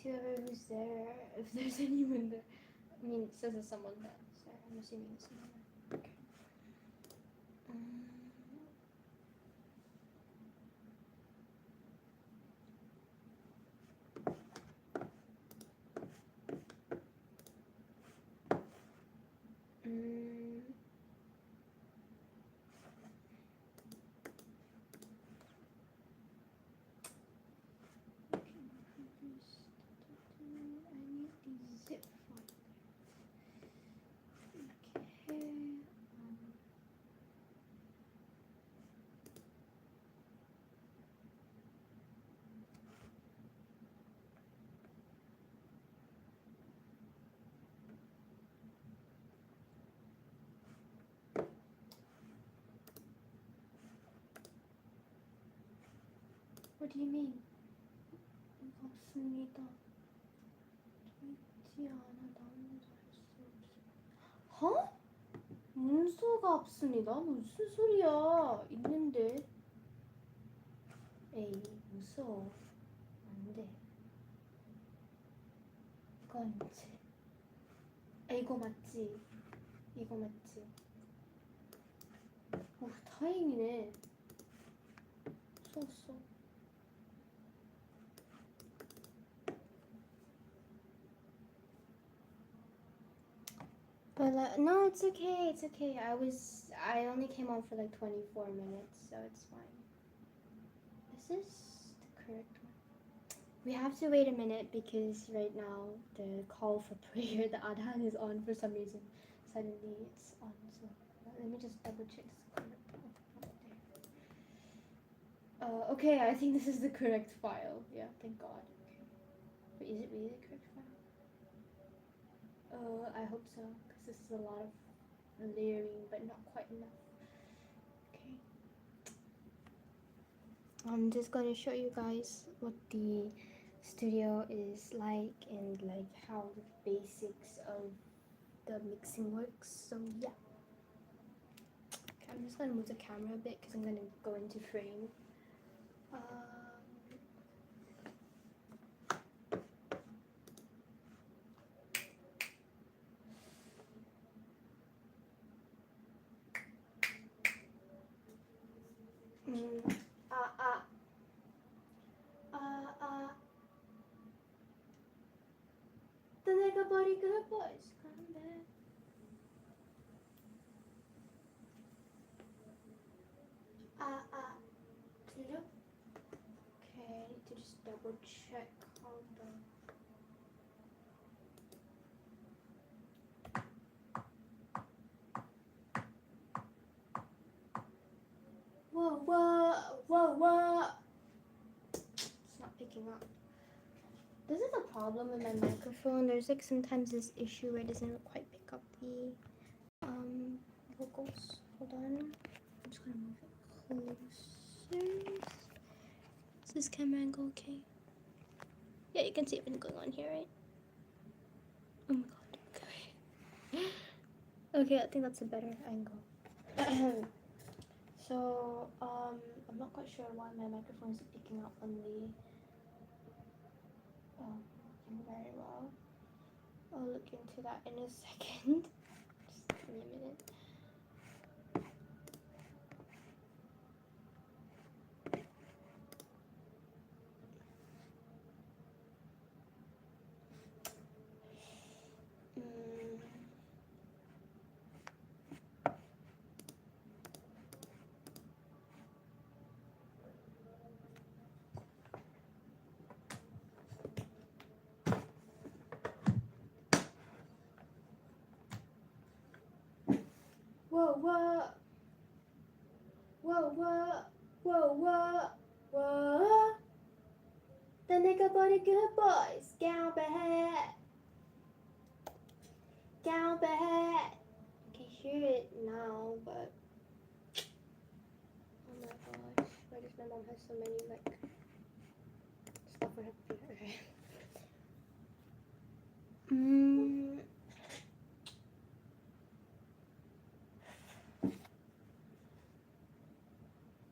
to whoever who's there, if there's anyone there. I mean, it says there's someone there, so I'm assuming there's someone there. Okay. What do you mean? 없습니다. 있지 않아 나오는 huh? 문서가 없습니다. 무슨 소리야? 있는데. 에이, 무서워. 안 돼. 이건 이제. 이거 맞지? 이거 맞지? 오, 다행이네. 무서웠어. But no, it's okay. It's okay. I only came on for like 24 minutes, so it's fine. Is this the correct one? We have to wait a minute because right now the call for prayer, the adhan is on for some reason. Suddenly it's on, so let me just double check this correct one. Okay, I think this is the correct file. Yeah, thank God. Okay. But is it really the correct file? I hope so, because this is a lot of layering, but not quite enough. Okay. I'm just going to show you guys what the studio is like and like how the basics of the mixing works. So yeah. Okay, I'm just going to move the camera a bit because I'm going to go into frame. The nigga body good boys come back. 들려? Okay, I need to just double check all the. Whoa. It's not picking up. This is a problem with my microphone. There's like sometimes this issue where it doesn't quite pick up the vocals. Hold on. I'm just gonna move it closer. Is this camera angle okay? Yeah, you can see everything going on here, right? Oh my god. Okay. Okay, I think that's a better angle. So, I'm not quite sure why my microphone isn't picking up on the very well. I'll look into that in a second. Just give me a minute. Whoa. The nigga body good boys. Down bad. I can hear it now, but oh my gosh, why does my mom have so many like stuff on her computer?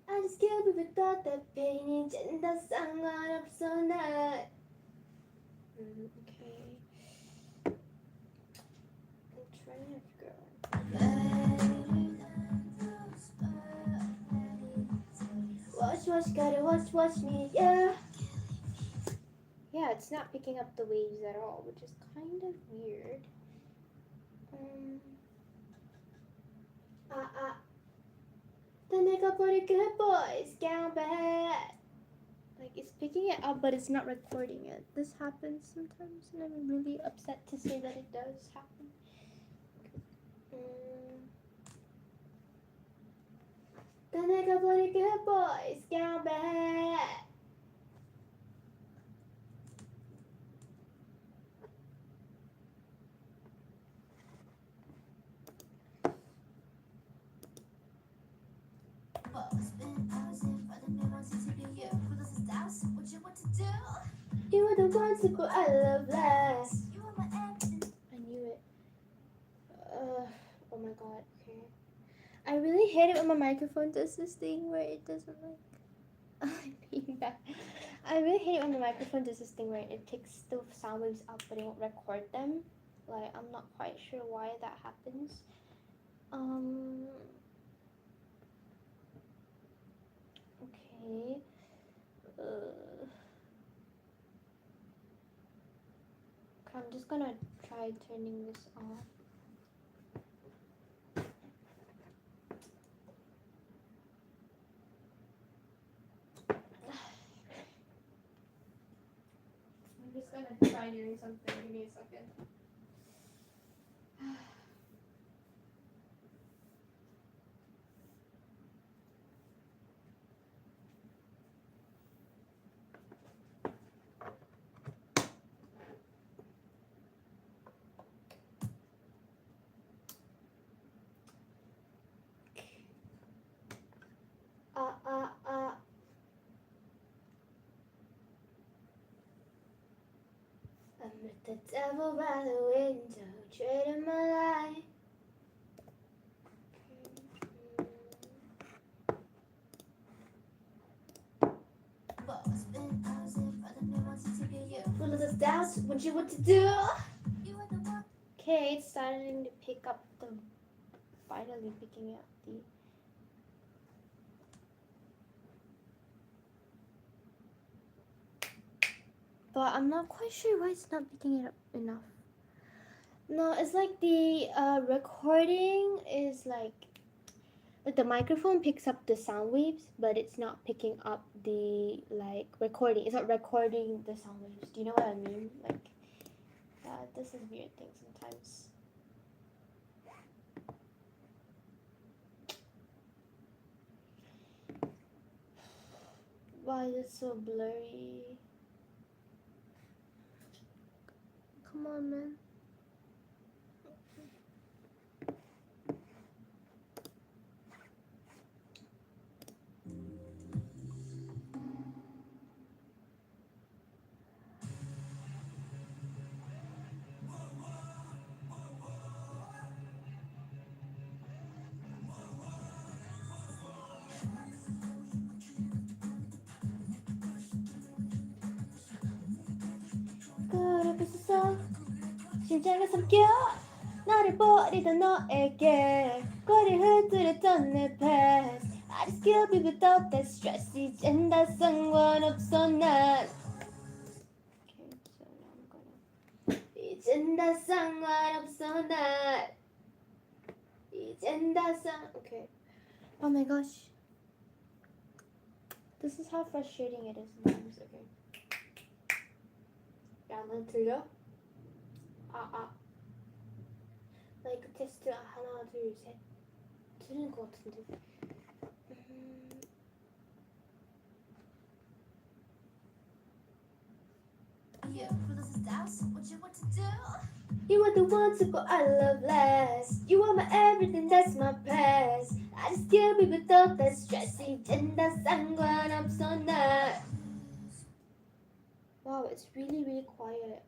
I just can't believe that the pain is in the sun up so night. Okay. I'm trying to figure out. Watch, gotta watch me, yeah. Yeah, it's not picking up the waves at all, which is kind of weird. The nigga pretty good boys down bad. Like, it's picking it up, but it's not recording it. This happens sometimes, and I'm really upset to say that it does happen. The nigga pretty good boys down bad. You were the one super I love last. I knew it. Oh my god, okay. I really hate it when my microphone does this thing where it doesn't like... I'm being bad. I really hate it when the microphone does this thing where it picks the sound waves up but it won't record them. Like, I'm not quite sure why that happens. Okay. I'm just gonna try turning this off. I'm just gonna try doing something. Give me a second. I met the devil by the window, trading my life. Full of the doubts, what you want to do? Okay, it's starting to pick up the... Finally picking up the... But I'm not quite sure why it's not picking it up enough. No, it's like the recording is like the microphone picks up the sound waves, but it's not picking up the like recording. It's not recording the sound waves. Do you know what I mean? Like, this is weird thing sometimes. Why is it so blurry? Come on, man. 걸어봤었어 심장을 삼켜 나를 버리던 너에게 거리 흐트렸던 내 past I just can't be without that stress 이젠 다 상관없어 난 Okay, so now I'm gonna 이젠 다 상관없어 난 이젠 다 Okay. Oh my gosh. This is how frustrating it is sometimes. Okay. 야만 들려? 마이크 테스트 하나 둘 셋 들리는 것 같은데. You are the one to go I love last. You are my everything, that's my past. I just can't be without that stress. 이젠 다 상관없어 난. Wow, it's really really quiet.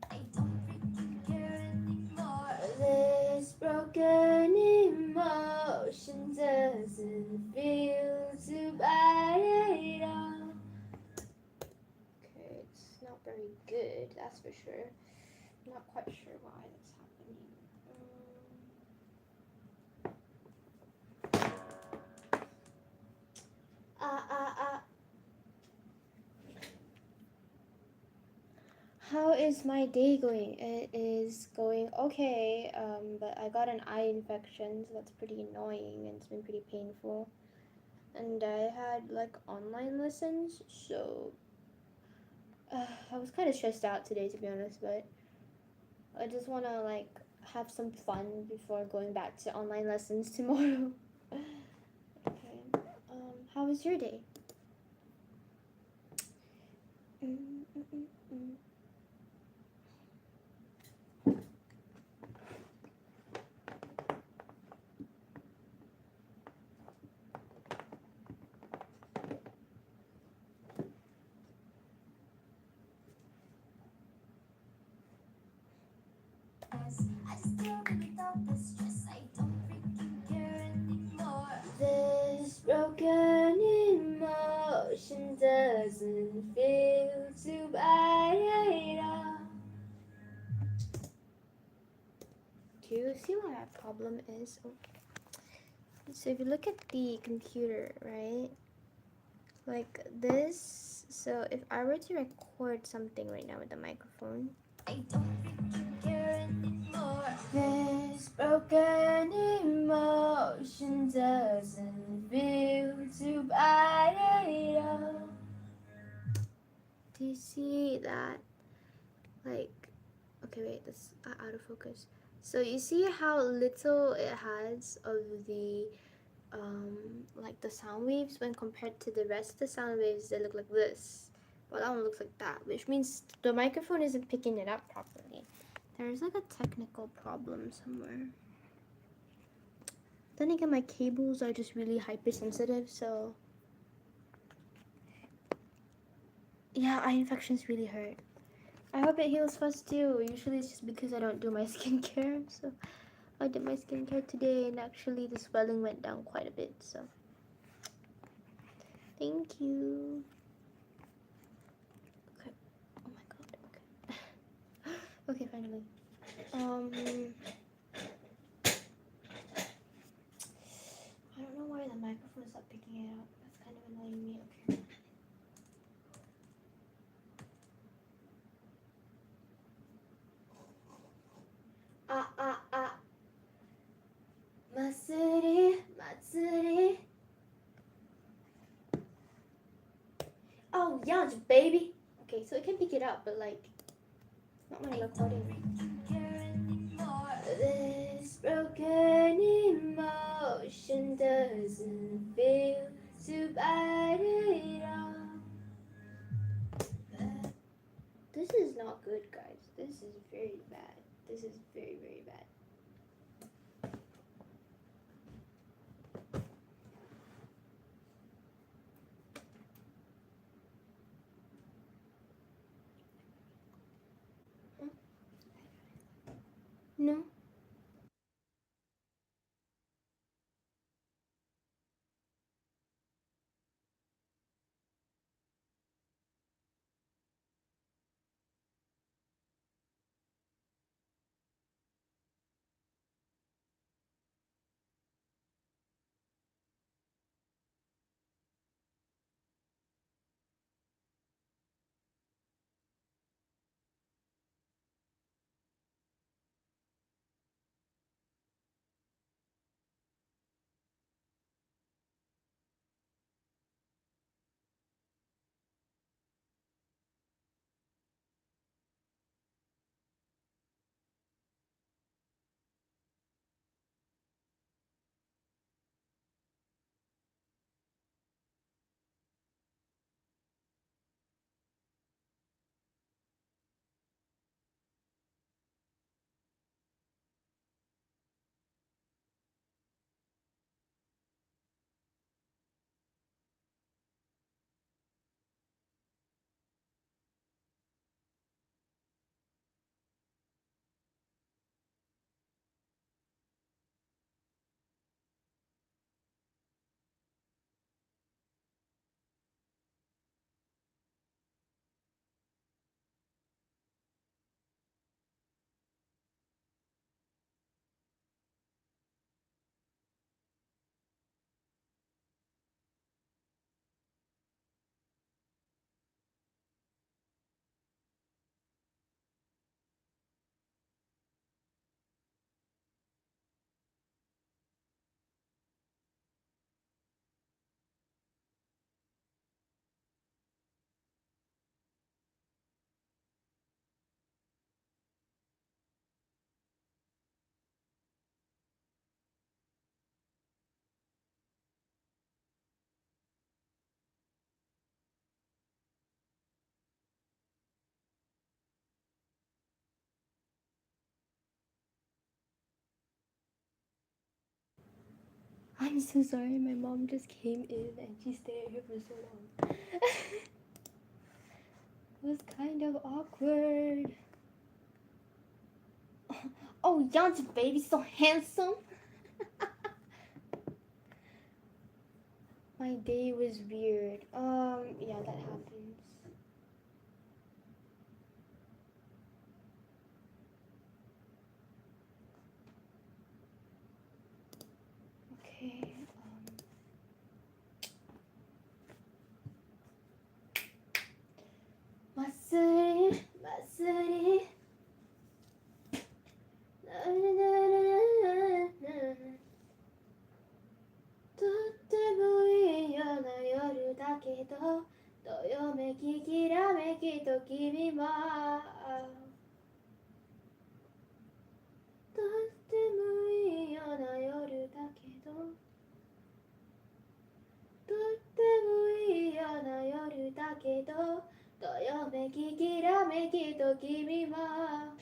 I don't freaking care anymore. for sure. I'm not quite sure why that's happening. Uh, How is my day going? It is going okay, but I got an eye infection, so that's pretty annoying and it's been pretty painful. And I had like online lessons, so I was kind of stressed out today, to be honest, but I just want to like have some fun before going back to online lessons tomorrow. Okay. How was your day? Mm, mm, mm, mm. I just deal with all the stress. I don't freaking care anymore. This broken emotion doesn't feel too bad at all. Do you see what our problem is? Oh. So if you look at the computer, right? Like this. So if I were to record something right now with the microphone, I don't freaking care anymore. This broken emotion doesn't feel too bad at all. Do you see that? Like, okay, wait, that's out of focus. So you see how little it has of the like the sound waves when compared to the rest of the sound waves that look like this. Well, that one looks like that, which means the microphone isn't picking it up properly. There's like a technical problem somewhere. Then again, my cables are just really hypersensitive, so yeah, eye infections really hurt. I hope it heals fast too. Usually it's just because I don't do my skincare, so I did my skincare today and actually the swelling went down quite a bit, so thank you. Okay. Oh my god, okay. Okay, finally. I don't know why the microphone is not picking it up. That's kind of annoying me. Okay. Ah. Matsuri. Oh, yeah, baby. Okay, so it can pick it up, but like, not when I'm recording. This broken emotion doesn't feel too bad at all. This is not good, guys. This is very bad. This is very, very bad. No. I'm so sorry. My mom just came in and she stayed here for so long. It was kind of awkward. Oh, Jan's baby, so handsome. My day was weird. Yeah, that happens. Okay. Matsuri, Matsuri. Na, na, na, na, na, na. とってもいいような夜だけどどよめききらめきと君はとってもいいような夜だけどとってもいいような夜だけどどよめききらめきと君は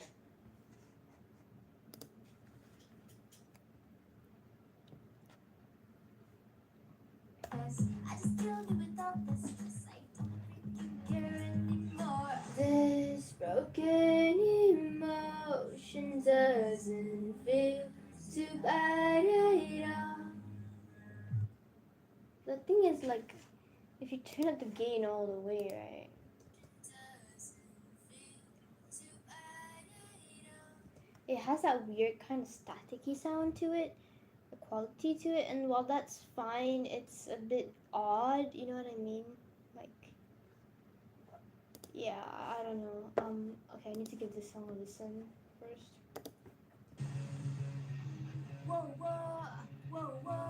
I just killed it without this stress. I don't freaking care anymore. This broken emotion doesn't feel too bad at all. The thing is, like, if you turn up the gain all the way, right? It has that weird kind of staticky sound to it. Quality to it, and while that's fine, it's a bit odd, you know what I mean? Like, yeah, I don't know. Okay, I need to give this song a listen first. Whoa, whoa, whoa, whoa,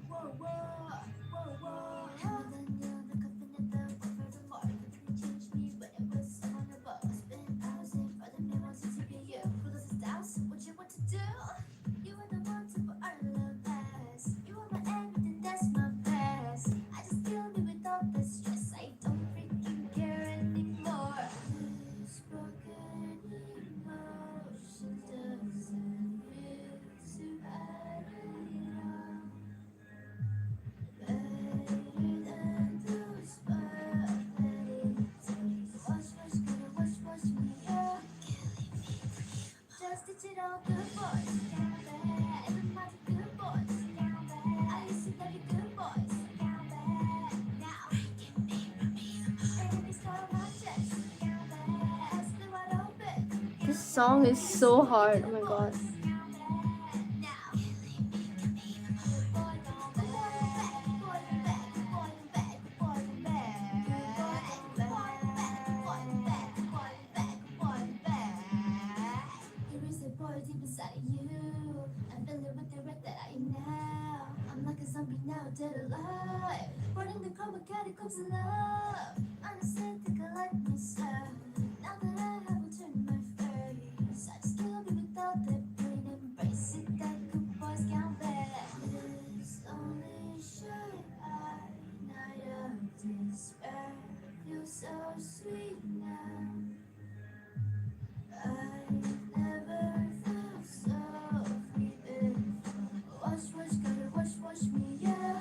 whoa, whoa, whoa, whoa. Changed me when it was on the bus. Spent hours in front of me, wanted to be you. Close the house, what you want to do? You were the one to put our love last. You are my everything, that's my past. I just kill me with all the stress. I don't freaking care anymore. This broken emotion doesn't feel too bad at all. Better than those perfect days. Watch me up. Just digital good boys, down there. Everybody good boys, down there. I used to love you good boys, down there. Now breaking me from me. Enemies call my chest, down there. Eyes still wide open. This song is so hard. Oh my god. Now dead alive, burning the carbon catacombs of love. Honestly, think I like myself. Now that I have returned my face, I just kill me without the pain. Embrace it, that good boys count back. This only shy night of despair feels so sweet now. I never felt so free before. Watch me, yeah.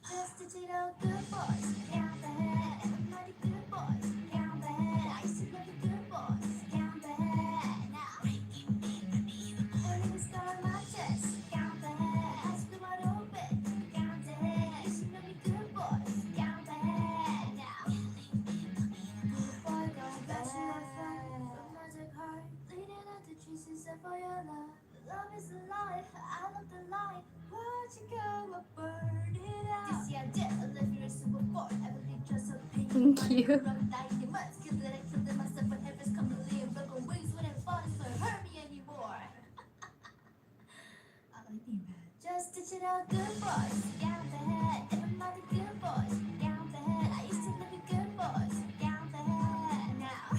Just digital good boys, down there. Everybody good boys, down there. I used to love you good boys, down there. Now breaking me from me. Burning the scar on my chest, down there. Eyes still wide open, down there. I used to love you good boys, down there. Now killing me from me. Good boy, gone back to my friend. From my dark heart, bleeding out the trees except for your love. Love is the light, I love the light. Watch it go, I burn it out. This year I did, I left you super bored. I believe just a pain. Thank you. Kill that I killed myself when heavens come to live. Broken wings when it falls, so it hurt me anymore. I like being bad. Just ditch it out, good boys, down the head. Everybody good boys, down the head. I used to love you good boys, down the head. Now,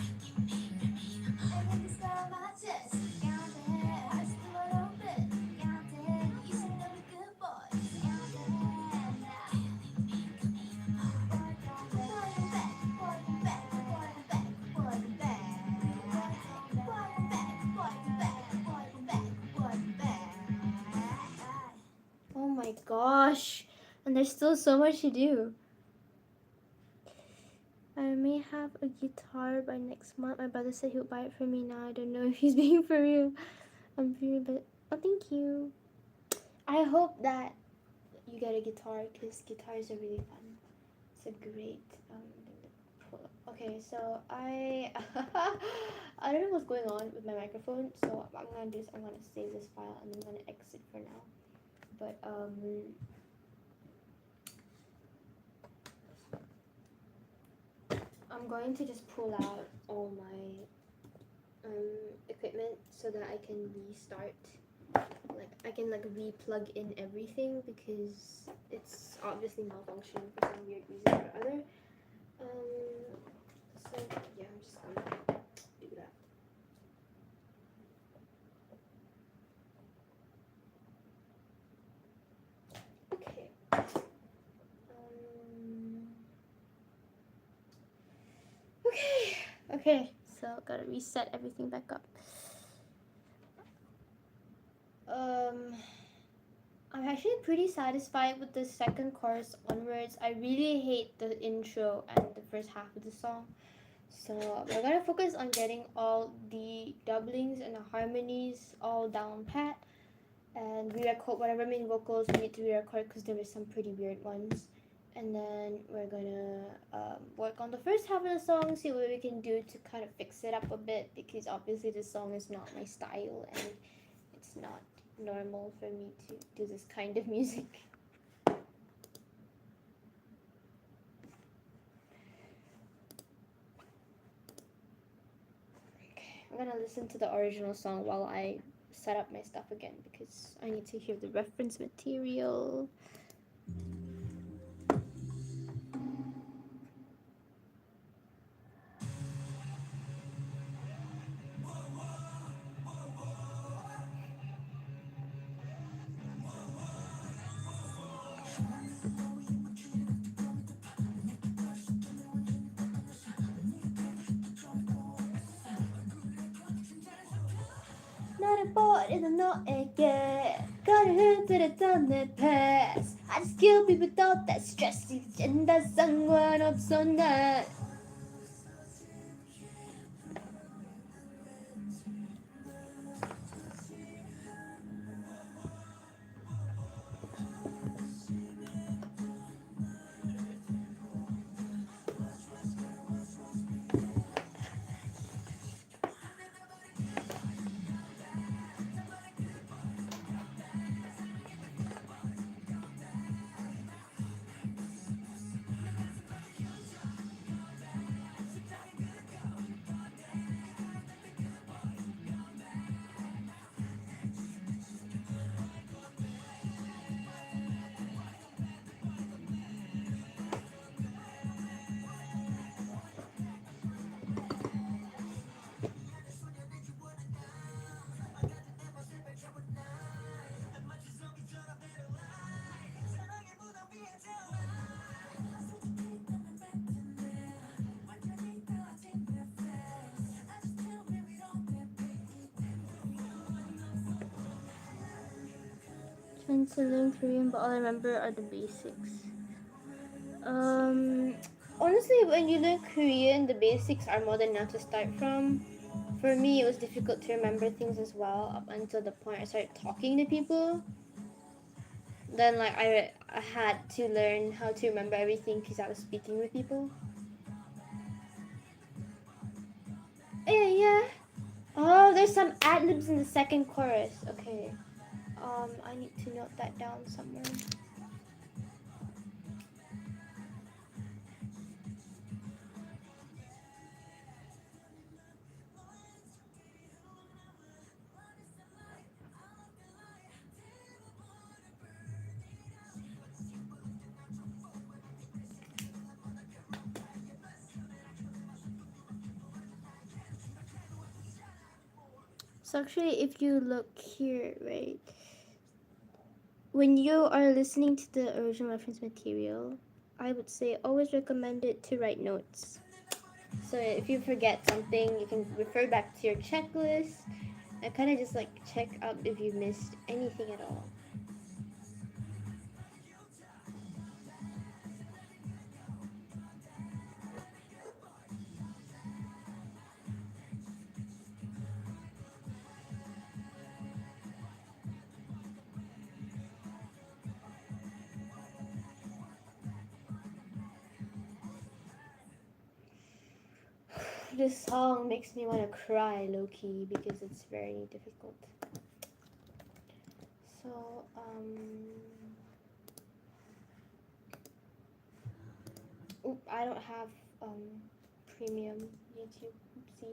I let this go on my chest, down the head. I still wide open, down the head. You used to love you good boys, down the head. Now, gosh. And there's still so much to do. I may have a guitar by next month. My brother said he'll buy it for me now. I don't know if he's being for real. I'm feeling a bit. Oh, thank you. I hope that you get a guitar because guitars are really fun. It's a great thing to pull up. Okay, so I don't know what's going on with my microphone. So what I'm gonna do is I'm gonna save this file and I'm gonna exit for now. But I'm going to just pull out all my equipment so that I can restart. Like I can like re-plug in everything because it's obviously malfunctioning for some weird reason or other. So yeah, I'm just gonna do that. Okay. Okay, so gotta reset everything back up. I'm actually pretty satisfied with the second chorus onwards. I really hate the intro and the first half of the song. So we're gonna focus on getting all the doublings and the harmonies all down pat and re-record whatever main vocals we need to re-record because there were some pretty weird ones. And then we're gonna work on the first half of the song, see what we can do to kind of fix it up a bit because obviously this song is not my style and it's not normal for me to do this kind of music. Okay, I'm gonna listen to the original song while I set up my stuff again because I need to hear the reference material. Not a boy in the not again. Got a hand to the done that pass. I just kill people without that stress. And that's someone up so nice. Trying to learn Korean, but all I remember are the basics. Honestly, when you learn Korean, the basics are more than enough to start from. For me, it was difficult to remember things as well up until the point I started talking to people. Then, like, I had to learn how to remember everything because I was speaking with people. Yeah. Oh, there's some ad libs in the second chorus. Okay. I need to note that down somewhere. So actually, if you look here, right, when you are listening to the original reference material, I would say always recommend it to write notes. So if you forget something, you can refer back to your checklist and kind of just like check up if you missed anything at all. this song makes me want to cry low-key because it's very difficult. So, I don't have premium YouTube. See.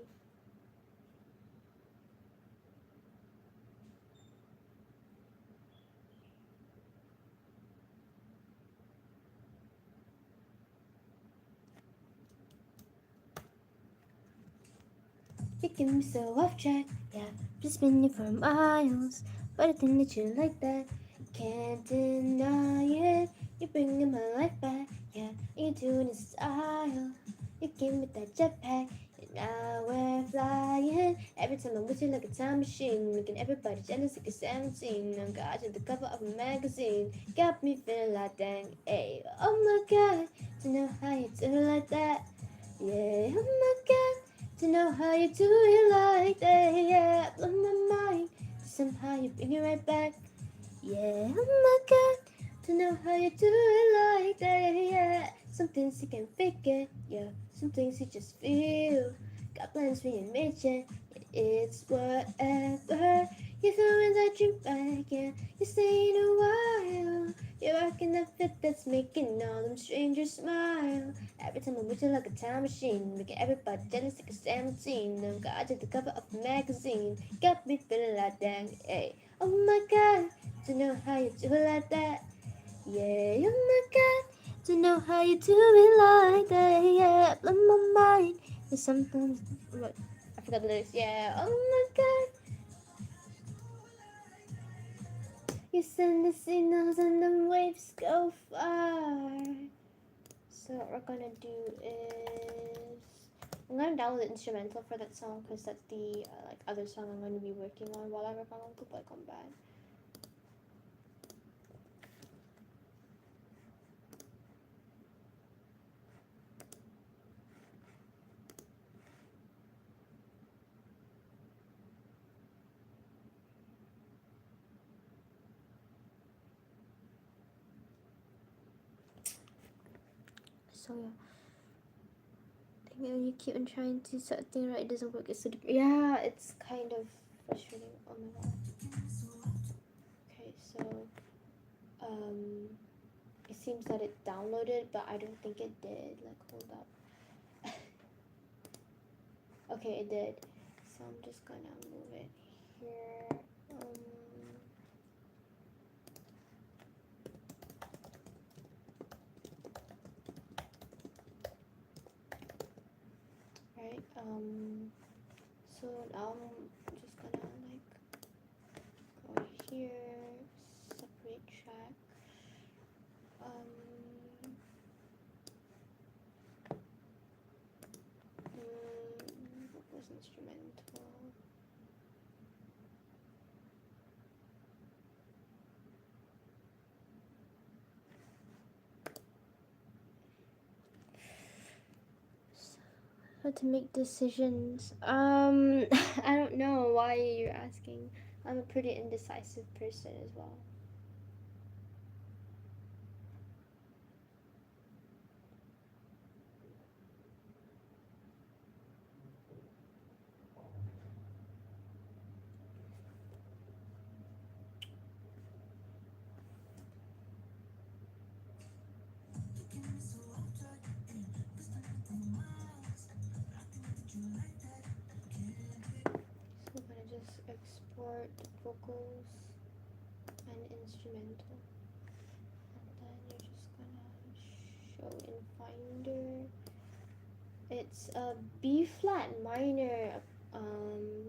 You get me so off track, yeah. Just spinning for miles, but I think that you like that. Can't deny it. You're bringing my life back, yeah. You're doing it style. You give me that jetpack, and now we're flying. Every time I'm with you like a time machine, making everybody jealous like a 17. I'm got you the cover of a magazine, got me feeling like dang, hey. Oh my God, to know how you do it like that, yeah. Oh my God. To know how you do it like that, yeah, blow my mind. Somehow you bring it right back, yeah. Oh my God, to know how you do it like that, yeah. Some things you can fake it, yeah. Some things you just feel. Got plans for your mission, it's whatever. You throwing that drink back, yeah. You stay in a while. You're rocking that fit that's making all them strangers smile. Every time I'm with you like a time machine, making everybody jealous like a 17. I'm got you the cover of a magazine, got me feeling like that, hey. Oh my God, to know how you do it like that, yeah. Oh my God, to know how you do it like that, yeah. Blow my mind. There's sometimes, what? I forgot the lyrics. Yeah. Oh my God, you send the signals and the waves go far. So what we're gonna do is I'm gonna download the instrumental for that song because that's the like other song I'm gonna be working on while I work on Kupai Combat. So yeah, you keep on trying to set a thing right, it doesn't work. It's so yeah, it's kind of frustrating. Oh my God. Okay, so it seems that it downloaded, but I don't think it did. Like, hold up. Okay, it did. So I'm just gonna move it here. Right. So now I'm just gonna like go here, separate track. What was instrumental? How to make decisions? I don't know why you're asking. I'm a pretty indecisive person as well. So I'm gonna just export vocals and instrumental, and then you're just gonna show in Finder. It's a B flat minor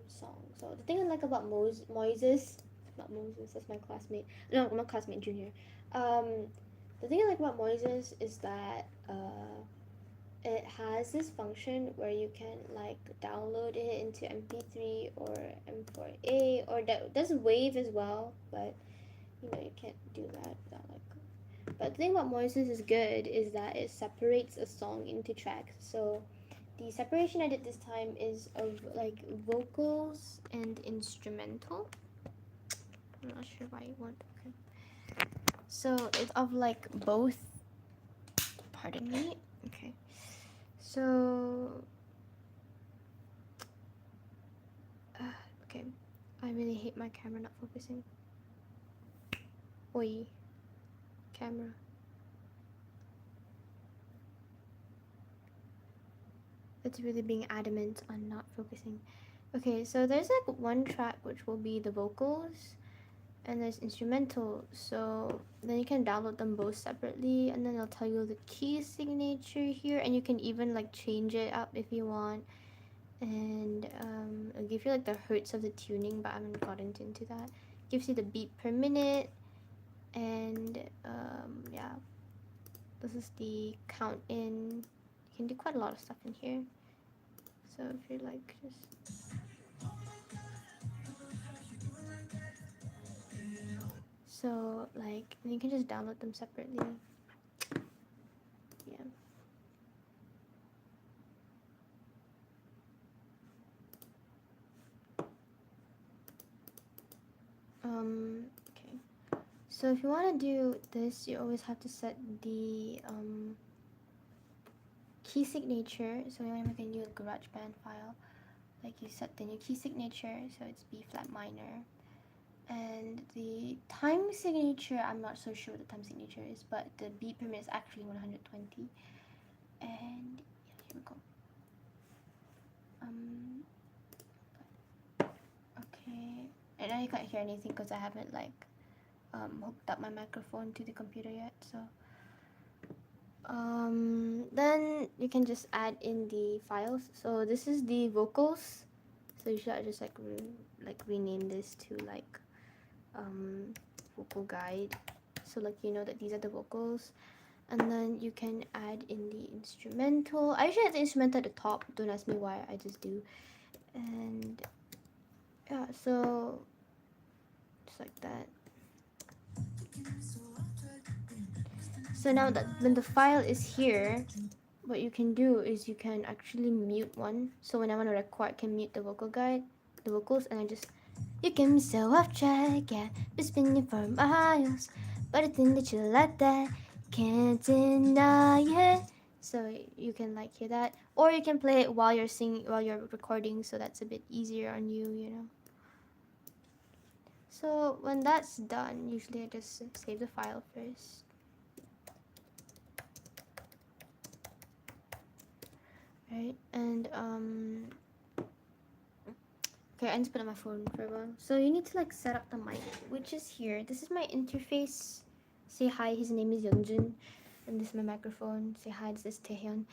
song. So the thing I like about Moises, not Moses, that's my classmate. No, my classmate Junior. The thing I like about Moises is that it has this function where you can like download it into MP3 or M4A, or that does Wave as well, but you know you can't do that without like. But the thing about Moises is good is that it separates a song into tracks. So the separation I did this time is of like vocals and instrumental. I'm not sure why you want. Okay. So it's of like both. Pardon me. Okay. So I really hate my camera not focusing. Oi, camera. It's really being adamant on not focusing. Okay, so there's like one track which will be the vocals, and there's instrumental. So then you can download them both separately, and then it'll tell you the key signature here, and you can even like change it up if you want. And it'll give you like the hertz of the tuning, but I haven't gotten into that. Gives you the beat per minute, and yeah, this is the count in. You can do quite a lot of stuff in here. So if you're like just so like you can just download them separately. Yeah. Okay. So if you want to do this, you always have to set the key signature. So when you make a new GarageBand file, like you set the new key signature, so it's B flat minor. And the time signature, I'm not so sure what the time signature is, but the beat per minute is actually 120. And yeah, here we go. Okay. And now you can't hear anything because I haven't like hooked up my microphone to the computer yet. So then you can just add in the files. So this is the vocals. So you should just like rename this to like vocal guide. So like you know that these are the vocals. And then you can add in the instrumental. I usually have the instrumental at the top. Don't ask me why, I just do. And yeah, so just like that. So now that when the file is here, what you can do is you can actually mute one. So when I want to record, I can mute the vocal guide, the vocals, and I just, you can be so off track, yeah, been spinning for miles, but I think that you like that, can't deny it. So you can like hear that, or you can play it while you're singing, while you're recording, so that's a bit easier on you, you know. So when that's done, usually I just save the file first. Right, and okay, I just put on my phone for a while. So you need to like set up the mic, which is here. This is my interface. Say hi, his name is Yeonjun. And this is my microphone. Say hi, this is Taehyun.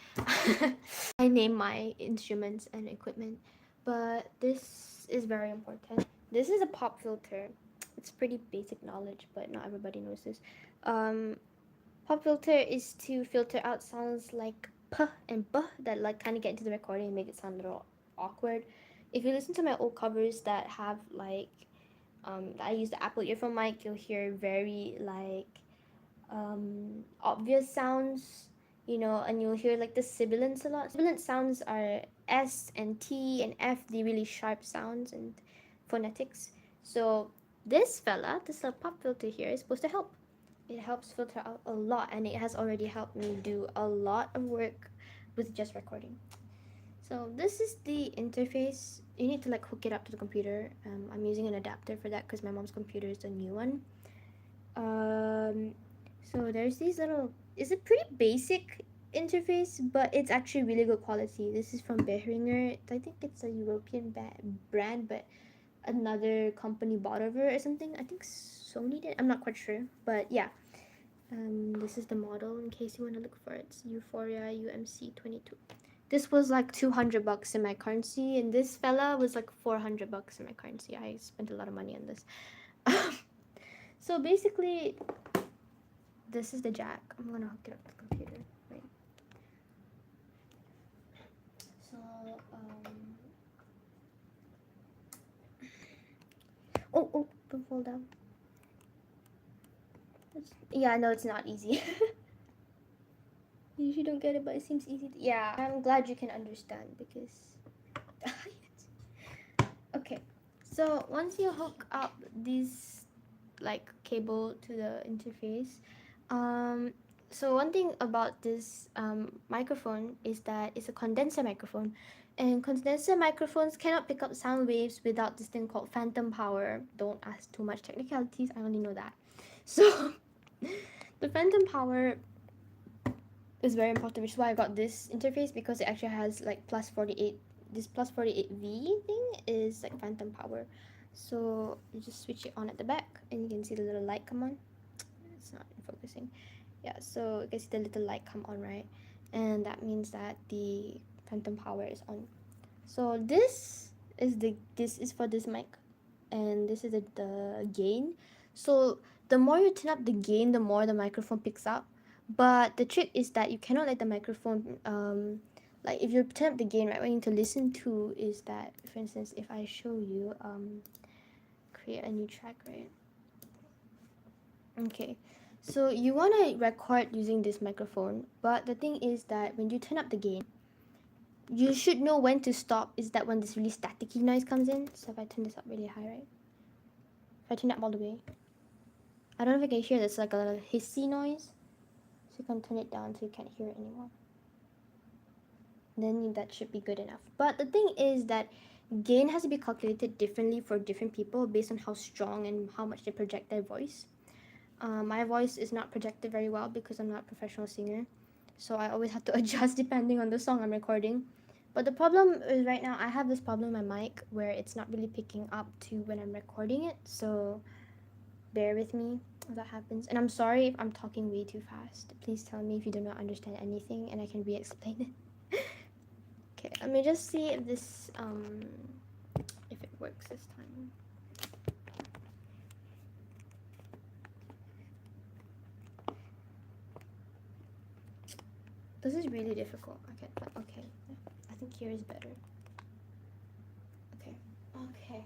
I name my instruments and equipment. But this is very important. This is a pop filter. It's pretty basic knowledge, but not everybody knows this. Pop filter is to filter out sounds like p and b that like kind of get into the recording and make it sound a little awkward. If you listen to my old covers that have like I use the Apple earphone mic, you'll hear very like obvious sounds, you know, and you'll hear like the sibilants a lot. Sibilant sounds are S and T and F, the really sharp sounds and phonetics. So this fella, this little pop filter here, is supposed to help. It helps filter out a lot, and it has already helped me do a lot of work with just recording. So this is the interface. You need to like hook it up to the computer. I'm using an adapter for that because my mom's computer is a new one. So there's these little, it's a pretty basic interface, but it's actually really good quality. This is from Behringer. I think it's a European brand, but another company bought over or something. I think Sony did. I'm not quite sure, but yeah. This is the model in case you want to look for it. It's Euphoria UMC22. This was like 200 bucks in my currency, and this fella was like 400 bucks in my currency. I spent a lot of money on this. So basically, this is the jack. I'm gonna hook it up to the computer. Wait. So oh, don't fall down. Yeah, no, it's not easy. You usually don't get it, but it seems easy. Yeah, I'm glad you can understand because. Okay, so once you hook up these like cable to the interface, so one thing about this microphone is that it's a condenser microphone. And condenser microphones cannot pick up sound waves without this thing called phantom power. Don't ask too much technicalities, I only know that. So the phantom power is very important, which is why I got this interface, because it actually has like plus 48. This plus 48V thing is like phantom power. So you just switch it on at the back and you can see the little light come on. It's not focusing. Yeah, so you can see the little light come on, right? And that means that the phantom power is on. So this is for this mic, and this is the gain. So the more you turn up the gain, the more the microphone picks up. But the trick is that you cannot let the microphone like if you turn up the gain, right, what you need to listen to is that, for instance, if I show you create a new track, right? Okay, so you want to record using this microphone, but the thing is that when you turn up the gain, you should know when to stop. Is that when this really staticky noise comes in? So if I turn this up really high, right? If I turn it up all the way, I don't know if you can hear this, like a little hissy noise. So you can turn it down so you can't hear it anymore. Then that should be good enough. But the thing is that gain has to be calculated differently for different people based on how strong and how much they project their voice. My voice is not projected very well because I'm not a professional singer, so I always have to adjust depending on the song I'm recording. But the problem is right now I have this problem with my mic where it's not really picking up to when I'm recording it, so bear with me if that happens. And I'm sorry if I'm talking way too fast. Please tell me if you do not understand anything and I can re-explain it. Okay, let me just see if this if it works this time. This is really difficult. Okay, but okay. I think here is better. Okay. Okay.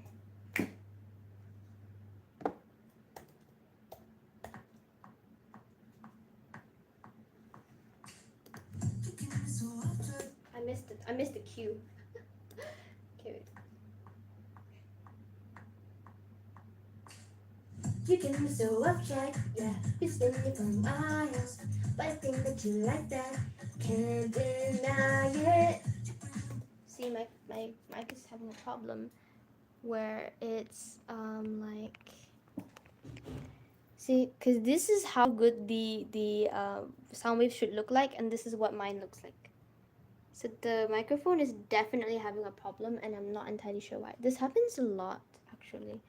I missed it. I missed the cue. Okay, wait. You can be so uptight, yeah. You spin it for miles, but I think that you like that. Can't deny it. See, my mic is having a problem where it's like, see, because this is how good the sound wave should look like, and this is what mine looks like. So the microphone is definitely having a problem, and I'm not entirely sure why. This happens a lot, actually.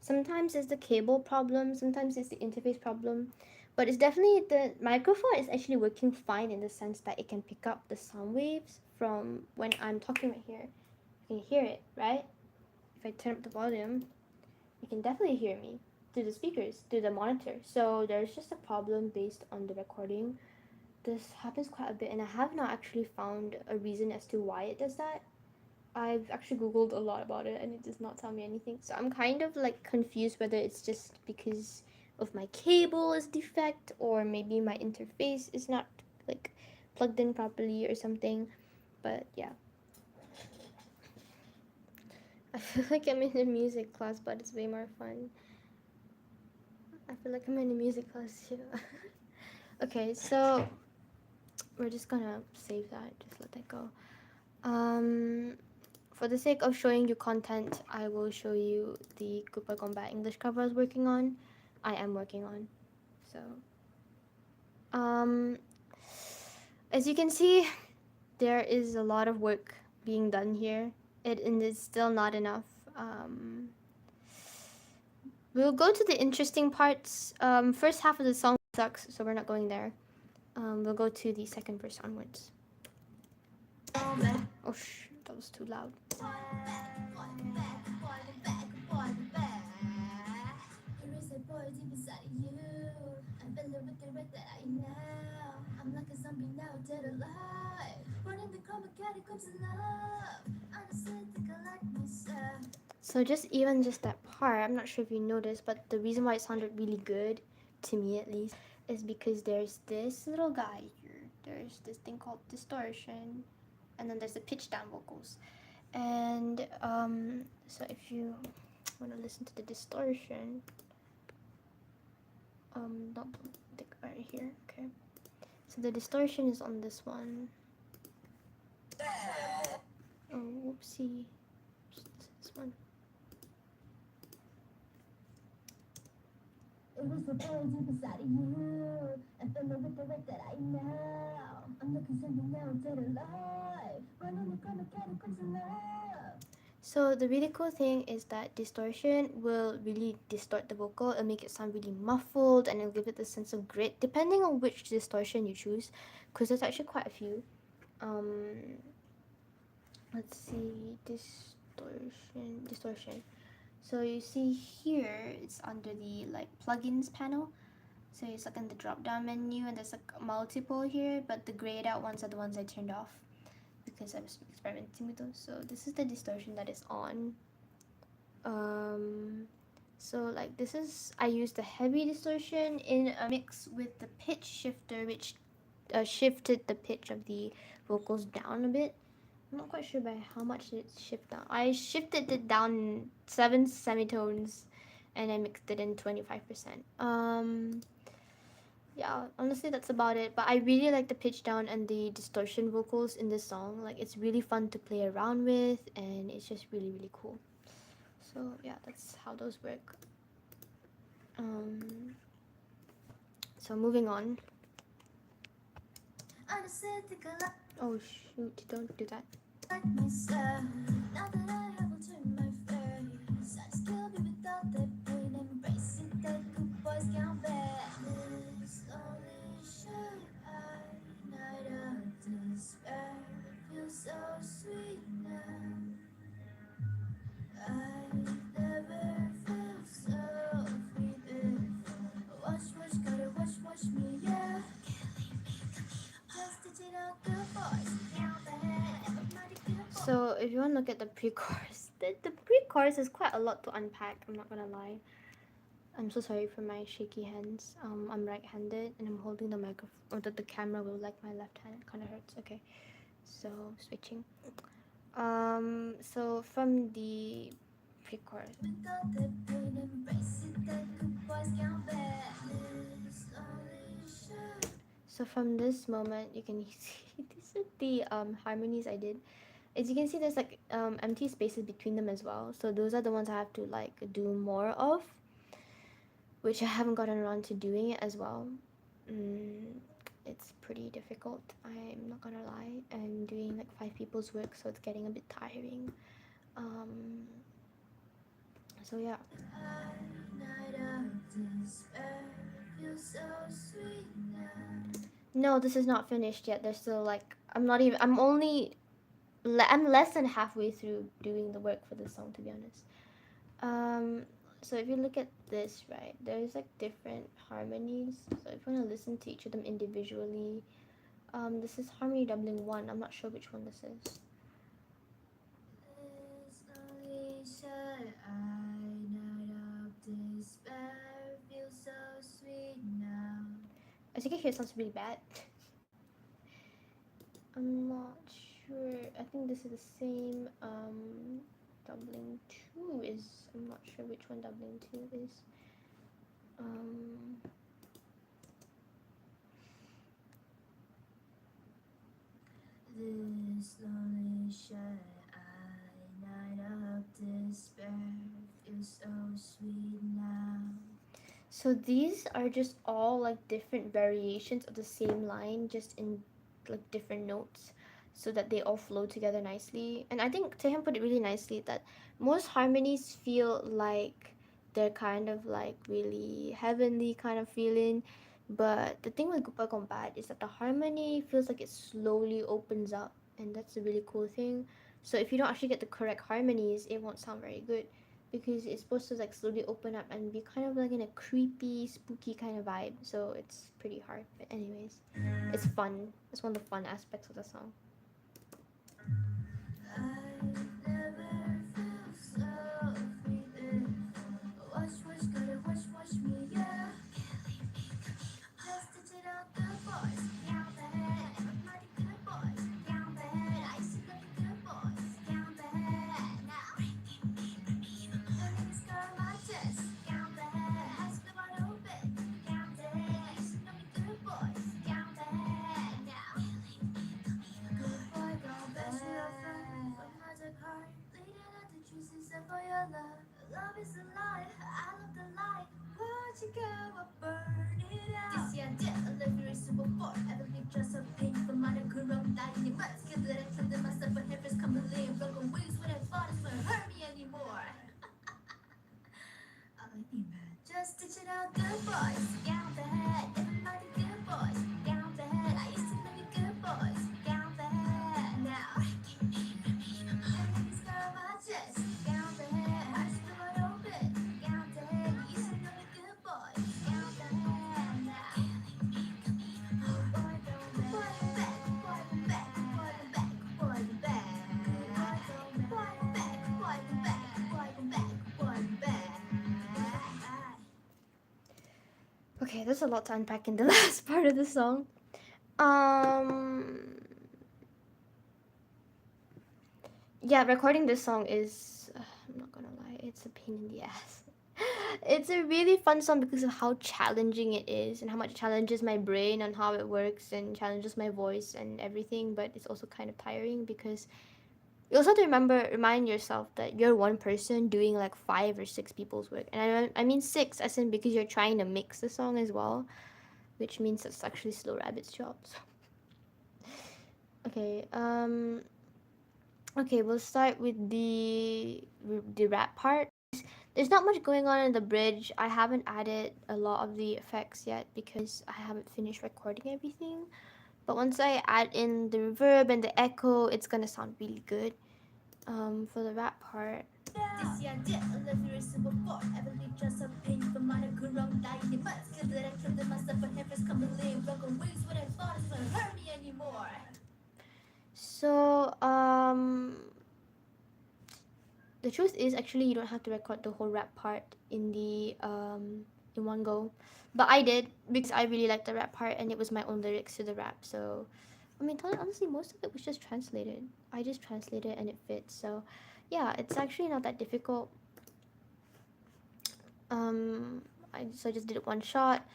Sometimes it's the cable problem, sometimes it's the interface problem, but it's definitely the microphone is actually working fine in the sense that it can pick up the sound waves from when I'm talking right here. You can hear it, right? If I turn up the volume, you can definitely hear me through the speakers, through the monitor. So there's just a problem based on the recording. This happens quite a bit, and I have not actually found a reason as to why it does that. I've actually googled a lot about it and it does not tell me anything. So I'm kind of like confused whether it's just because of my cable is defect or maybe my interface is not like plugged in properly or something. But yeah. I feel like I'm in a music class, but it's way more fun. I feel like I'm in a music class too. Okay, so we're just gonna save that, just let that go. For the sake of showing you content, I will show you the Cooper Combat English cover I was working on. I am working on. So, as you can see, there is a lot of work being done here. It is still not enough. We'll go to the interesting parts. First half of the song sucks, so we're not going there. We'll go to the second verse onwards. Oh, that was too loud. So just that part, I'm not sure if you noticed, but the reason why it sounded really good, to me at least, is because there's this little guy here. There's this thing called distortion, and then there's the pitch down vocals. And so if you want to listen to the distortion, not right here, okay. So the distortion is on this one. Oh, whoopsie. This one. It was the boy deep inside of you. I fell with the way that I know. I'm looking something now dead alive. Running the gonna get a crazy love. So the really cool thing is that distortion will really distort the vocal. It'll make it sound really muffled and it'll give it the sense of grit depending on which distortion you choose, because there's actually quite a few. Let's see, distortion. So you see here, it's under the like plugins panel. So it's like in the drop down menu and there's like multiple here, but the grayed out ones are the ones I turned off because I was experimenting with those. So this is the distortion that is on. So like this is, I used the heavy distortion in a mix with the pitch shifter, which shifted the pitch of the vocals down a bit. I'm not quite sure by how much it shifted down. I shifted it down 7 semitones and I mixed it in 25%. Yeah, honestly that's about it. But I really like the pitch down and the distortion vocals in this song. Like it's really fun to play around with and it's just really, really cool. So yeah, that's how those work. So moving on. Oh shoot, don't do that. So if you want to look at the pre-chorus, the pre-chorus is quite a lot to unpack, I'm not gonna lie. I'm so sorry for my shaky hands. I'm right-handed and I'm holding the microphone, or the camera will like my left hand. It kind of hurts. Okay, so switching. So from the pre-chorus. So from this moment, you can see this is the harmonies I did. As you can see, there's like empty spaces between them as well. So those are the ones I have to like do more of, which I haven't gotten around to doing it as well. It's pretty difficult, I'm not gonna lie. I'm doing like 5 people's work, so it's getting a bit tiring. So yeah. No, this is not finished yet. There's still like, I'm less than halfway through doing the work for this song, to be honest. So if you look at this, right, there's like different harmonies. So if you want to listen to each of them individually, this is harmony doubling 1. I'm not sure which one this is. As you can hear, it sounds really bad. I'm not sure. I think this is the same. Doubling 2 is. I'm not sure which one doubling 2 is. This lonely shut eye, night of despair, feels so sweet now. So these are just all like different variations of the same line, just in like different notes, so that they all flow together nicely. And I think Taehyun put it really nicely that most harmonies feel like they're kind of like really heavenly kind of feeling, but the thing with Gupa Gone Bad is that the harmony feels like it slowly opens up, and that's a really cool thing. So if you don't actually get the correct harmonies, it won't sound very good, because it's supposed to like slowly open up and be kind of like in a creepy, spooky kind of vibe. So it's pretty hard. But anyways, it's fun. It's one of the fun aspects of the song. for your love. Love is alive. I love the light. Where'd you go? I burn it out. This year, death, I live here super for. Ever been just a pain for my current dying. You must kill that I killed myself. But heaven's coming in. Broken wings when I thought it's gonna hurt me anymore. Just ditch it out, good boys. Down the head, everybody good boys. Down the head, I used to know you good boys. Down the head, now. Everything's got my chest. Down the head, I just do it open. Down the head, you used to know you good boys. Down the head, now. Boy, go back, boy, go back, boy, go back, boy, go back, boy, go back, boy, go back, boy, go back, boy, go back. Okay, there's a lot to unpack in the last part of the song. Yeah, recording this song is, I'm not gonna lie, it's a pain in the ass. It's a really fun song because of how challenging it is and how much it challenges my brain and how it works and challenges my voice and everything, but it's also kind of tiring because you also have to remind yourself that you're one person doing like 5 or 6 people's work. And I mean 6, as in because you're trying to mix the song as well, which means that's actually Slow Rabbit's job. So. Okay, we'll start with the rap part. There's not much going on in the bridge. I haven't added a lot of the effects yet because I haven't finished recording everything. But once I add in the reverb and the echo, it's gonna sound really good. For the rap part. This year did a live here super for. I believe just a pain for my current dying. It must kill that I killed myself. But heaven's coming in. Broken wings when I thought it's gonna hurt me anymore. So, the truth is actually you don't have to record the whole rap part in the in one go, but I did because I really liked the rap part and it was my own lyrics to the rap. So, I mean, honestly, most of it was just translated. I just translated and it fits. So, yeah, it's actually not that difficult. I just did it one shot,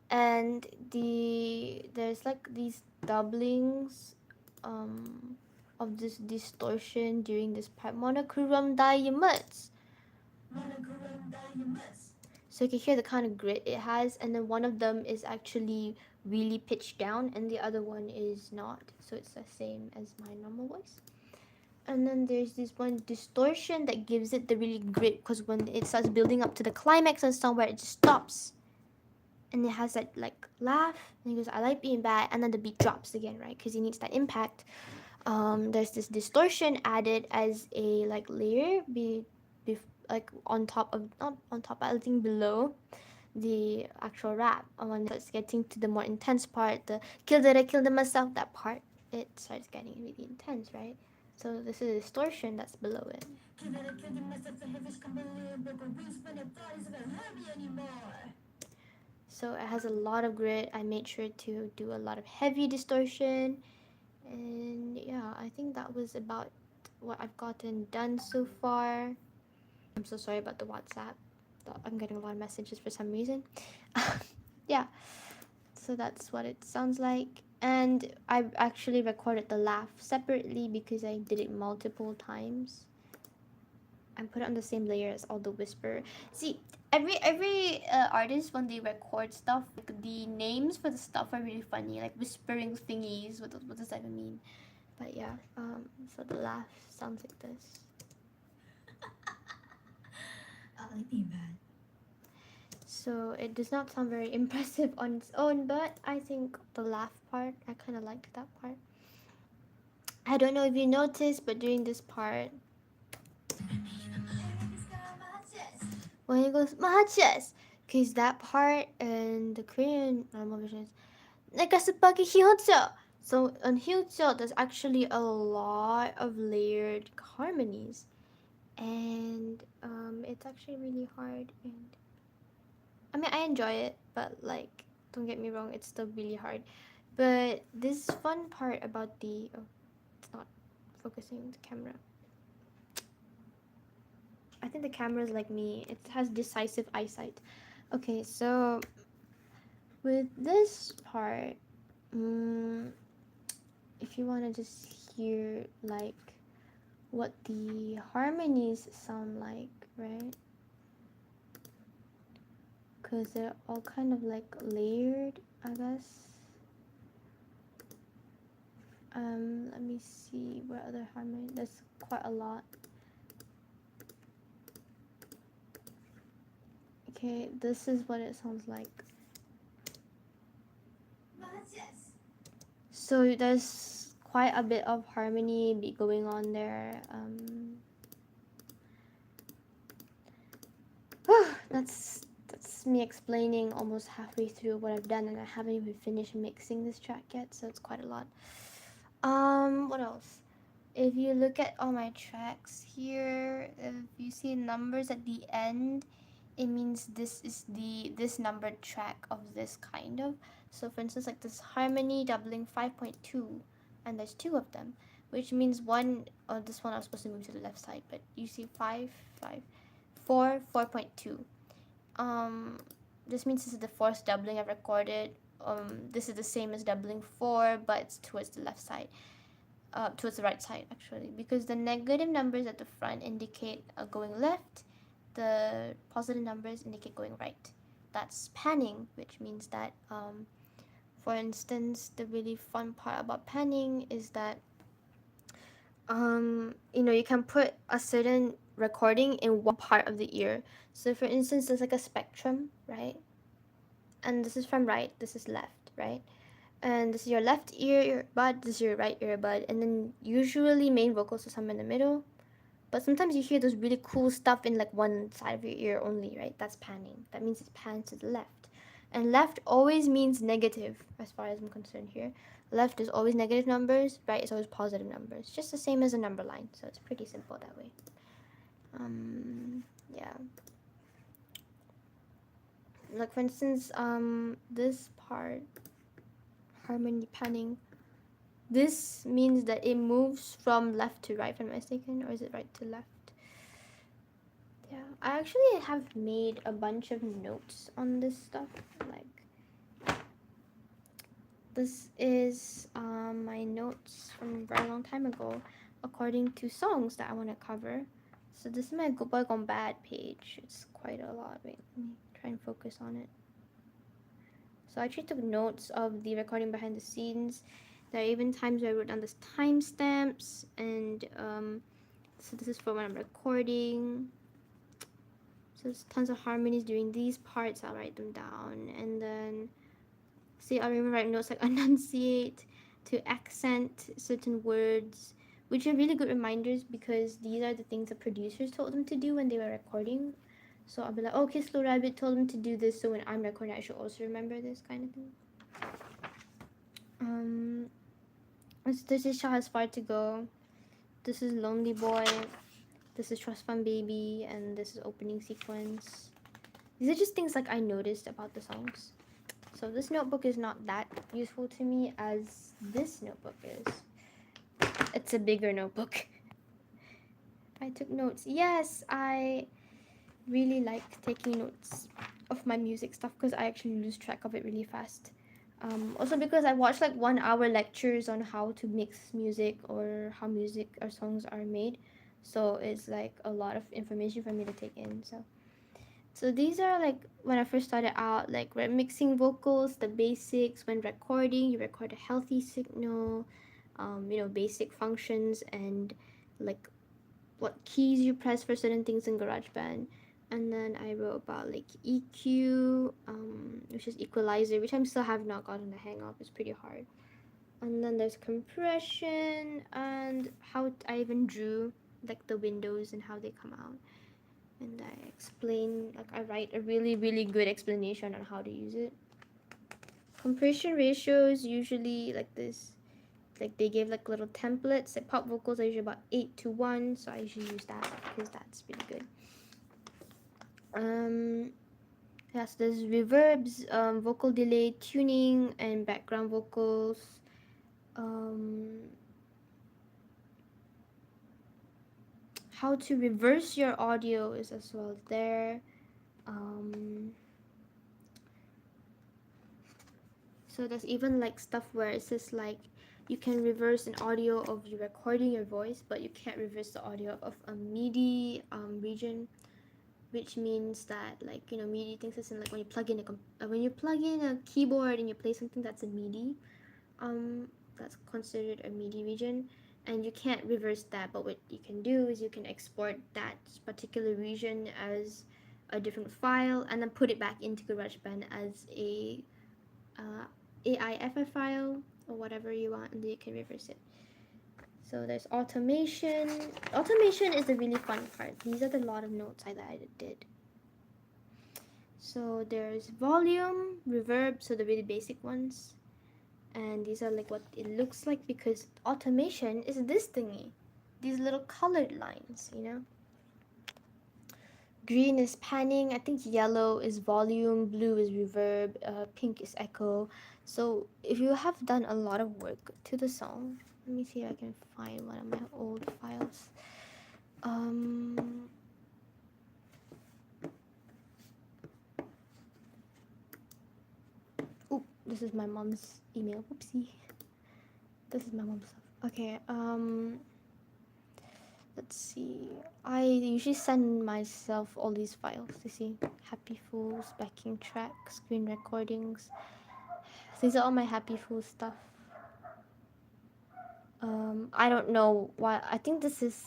and there's like these doublings, of this distortion during this part. Monochrome diamonds. So you can hear the kind of grit it has, and then one of them is actually really pitched down, and the other one is not. So it's the same as my normal voice. And then there's this one distortion that gives it the really grit, because when it starts building up to the climax and somewhere it just stops. And it has that like laugh, and he goes, I like being bad, and then the beat drops again, right? Because he needs that impact. There's this distortion added as a like layer, like on top of, not on top, but I think below the actual rap. When it starts getting to the more intense part, the killed it, I killed it myself, that part, it starts getting really intense, right? So this is a distortion that's below it. So it has a lot of grit. I made sure to do a lot of heavy distortion. And yeah, I think that was about what I've gotten done so far. I'm so sorry about the WhatsApp. I'm getting a lot of messages for some reason. Yeah, so that's what it sounds like. And I actually recorded the laugh separately because I did it multiple times. I put it on the same layer as all the whisper. See, every artist, when they record stuff, like, the names for the stuff are really funny, like whispering thingies. What does that even mean? But yeah, so the laugh sounds like this. I like being bad. So it does not sound very impressive on its own, but I think the laugh part, I kind of liked that part. I don't know if you noticed, but during this part, when he goes, my chest, because that part in the Korean normal version is, so on Hyucho, there's actually a lot of layered harmonies, and it's actually really hard. And I mean, I enjoy it, but like, don't get me wrong, it's still really hard. But this fun part about the, oh, it's not focusing the camera. I think the camera is like me. It has decisive eyesight. Okay, so with this part, if you want to just hear like what the harmonies sound like, right? Because they're all kind of like layered, I guess. Let me see what other harmony. There's quite a lot. Okay, this is what it sounds like. So there's quite a bit of harmony going on there. That's me explaining almost halfway through what I've done, and I haven't even finished mixing this track yet, so it's quite a lot. What else? If you look at all my tracks here, if you see numbers at the end, it means this is this numbered track of this kind of. So for instance, like this harmony doubling 5.2, and there's two of them, which means one, this one I was supposed to move to the left side, but you see 5, 5, 4, 4.2. This means this is the fourth doubling I've recorded. This is the same as doubling 4, but it's towards the left side. Towards the right side actually, because the negative numbers at the front indicate going left, the positive numbers indicate going right. That's panning, which means that for instance, the really fun part about panning is that you can put a certain recording in one part of the ear. So for instance, there's like a spectrum, right? And this is from right, this is left, right? And this is your left earbud, this is your right earbud, and then usually main vocals are somewhere in the middle. But sometimes you hear those really cool stuff in like one side of your ear only, right? That's panning. That means it pans to the left. And left always means negative, as far as I'm concerned here. Left is always negative numbers, right is always positive numbers. Just the same as a number line, so it's pretty simple that way. Yeah. Like for instance, this part, harmony panning, this means that it moves from left to right, if I'm not mistaken, or is it right to left? Yeah, I actually have made a bunch of notes on this stuff. Like, this is my notes from a very long time ago, according to songs that I want to cover. So this is my Good Boy Gone Bad page. It's quite a lot. Wait, let me try and focus on it. So I actually took notes of the recording behind the scenes. There are even times where I wrote down this timestamps, and so this is for when I'm recording. So there's tons of harmonies during these parts. I'll write them down, and then see, I'll even write notes like enunciate, to accent certain words, which are really good reminders because these are the things the producers told them to do when they were recording. So I'll be like, okay, Slow Rabbit told them to do this, so when I'm recording, I should also remember this kind of thing. This is Shah Has Far to Go. This is Lonely Boy. This is Trust Fund Baby, and this is opening sequence. These are just things like I noticed about the songs. So this notebook is not that useful to me as this notebook is. It's a bigger notebook. I took notes. Yes, I really like taking notes of my music stuff because I actually lose track of it really fast. Also because I watched like 1 hour lectures on how to mix music or how music or songs are made. So it's like a lot of information for me to take in. So these are like when I first started out, like mixing vocals, the basics. When recording, you record a healthy signal, basic functions, and like what keys you press for certain things in GarageBand. And then I wrote about like EQ, which is equalizer, which I still have not gotten the hang of. It's pretty hard. And then there's compression and how I even drew like the windows and how they come out. And I explain, like I write a really, really good explanation on how to use it. Compression ratios usually like this. Like they gave like little templates. Like pop vocals are usually about 8:1, so I usually use that because that's really good. Yes, there's reverbs, vocal delay, tuning, and background vocals. How to reverse your audio is as well there. So there's even like stuff where it says like you can reverse an audio of you recording your voice, but you can't reverse the audio of a MIDI region, which means that, like, you know, MIDI things is in, like, when you plug in a keyboard and you play something that's a MIDI, that's considered a MIDI region, and you can't reverse that. But what you can do is you can export that particular region as a different file and then put it back into GarageBand as a AIFF file or whatever you want, and then you can reverse it. So there's automation. Automation is the really fun part. These are the lot of notes that I did. So there's volume, reverb, so the really basic ones. And these are like what it looks like, because automation is this thingy. These little colored lines, you know. Green is panning, I think yellow is volume, blue is reverb, pink is echo. So if you have done a lot of work to the song, let me see if I can find one of my old files. Oh, this is my mom's email. Whoopsie. This is my mom's stuff. Okay, let's see. I usually send myself all these files. You see, Happy Fools, backing tracks, screen recordings. These are all my Happy Fools stuff. I don't know why. I think this is.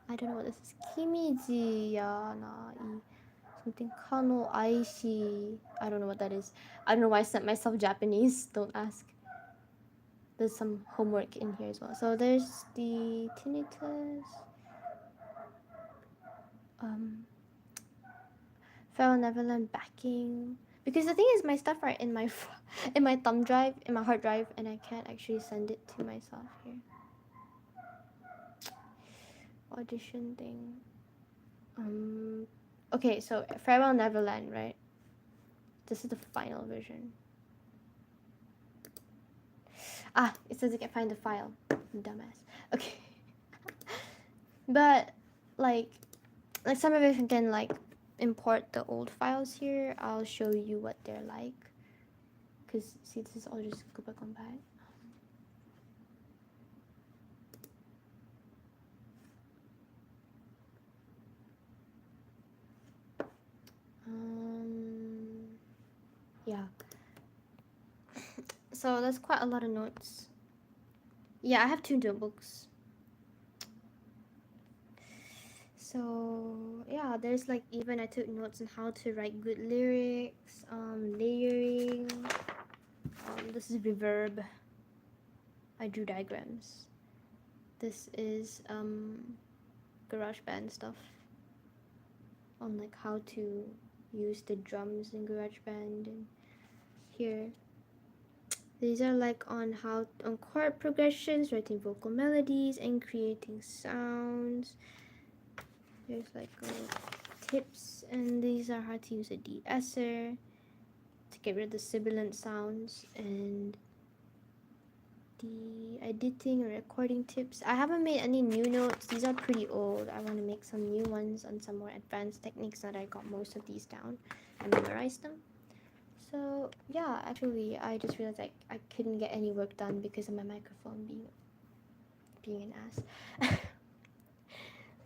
I don't know what this is. Kimiji Yanai. Something Kano Aishi. I don't know what that is. I don't know why I sent myself Japanese. Don't ask. There's some homework in here as well. So there's the tinnitus. Farewell Neverland backing. Because the thing is, my stuff are in my in my thumb drive, in my hard drive, and I can't actually send it to myself here. Audition thing. Okay, so Farewell Neverland, right? This is the final version. Ah, it says I can find the file. Dumbass. Okay. But like some of you can like import the old files here. I'll show you what they're like. Cause see, this is all just go back on back. Yeah. So that's quite a lot of notes. Yeah, I have 2 notebooks. So yeah, there's like, even I took notes on how to write good lyrics, layering. This is reverb. I drew diagrams. This is GarageBand stuff on like how to use the drums in GarageBand. And here, these are like on chord progressions, writing vocal melodies, and creating sounds. There's like tips, and these are how to use a de-esser to get rid of the sibilant sounds, and the editing or recording tips. I haven't made any new notes. These are pretty old. I want to make some new ones on some more advanced techniques that I got most of these down and memorized them. So yeah, actually I just realized I couldn't get any work done because of my microphone being an ass.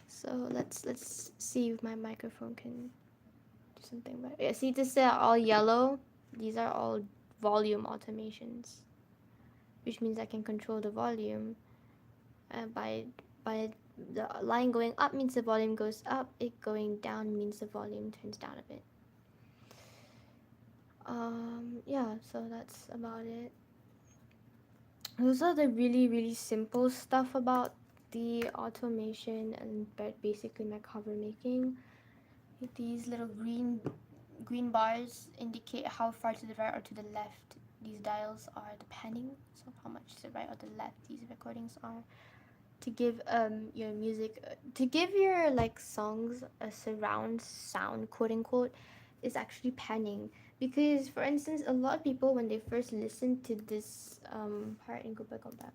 So let's see if my microphone can do something about it. Yeah, see, this are all yellow. These are all volume automations, which means I can control the volume by the line going up means the volume goes up, it going down means the volume turns down a bit. Yeah, so that's about it. Those are the really simple stuff about the automation and basically my cover making. These little green bars indicate how far to the right or to the left these dials are, the panning, so how much to the right or the left these recordings are, to give your music, to give your like songs a surround sound, quote unquote, is actually panning. Because for instance, a lot of people, when they first listen to this part, and go back on that,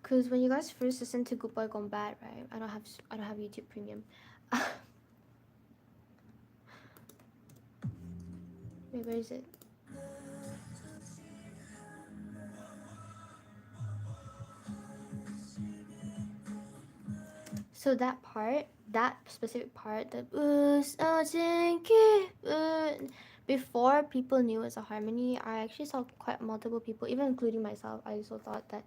because when you guys first listen to Goodbye Gone Bad, right? I don't have YouTube Premium. Wait, where is it? So that part, that specific part, the before people knew it was a harmony, I actually saw quite multiple people, even including myself. I also thought that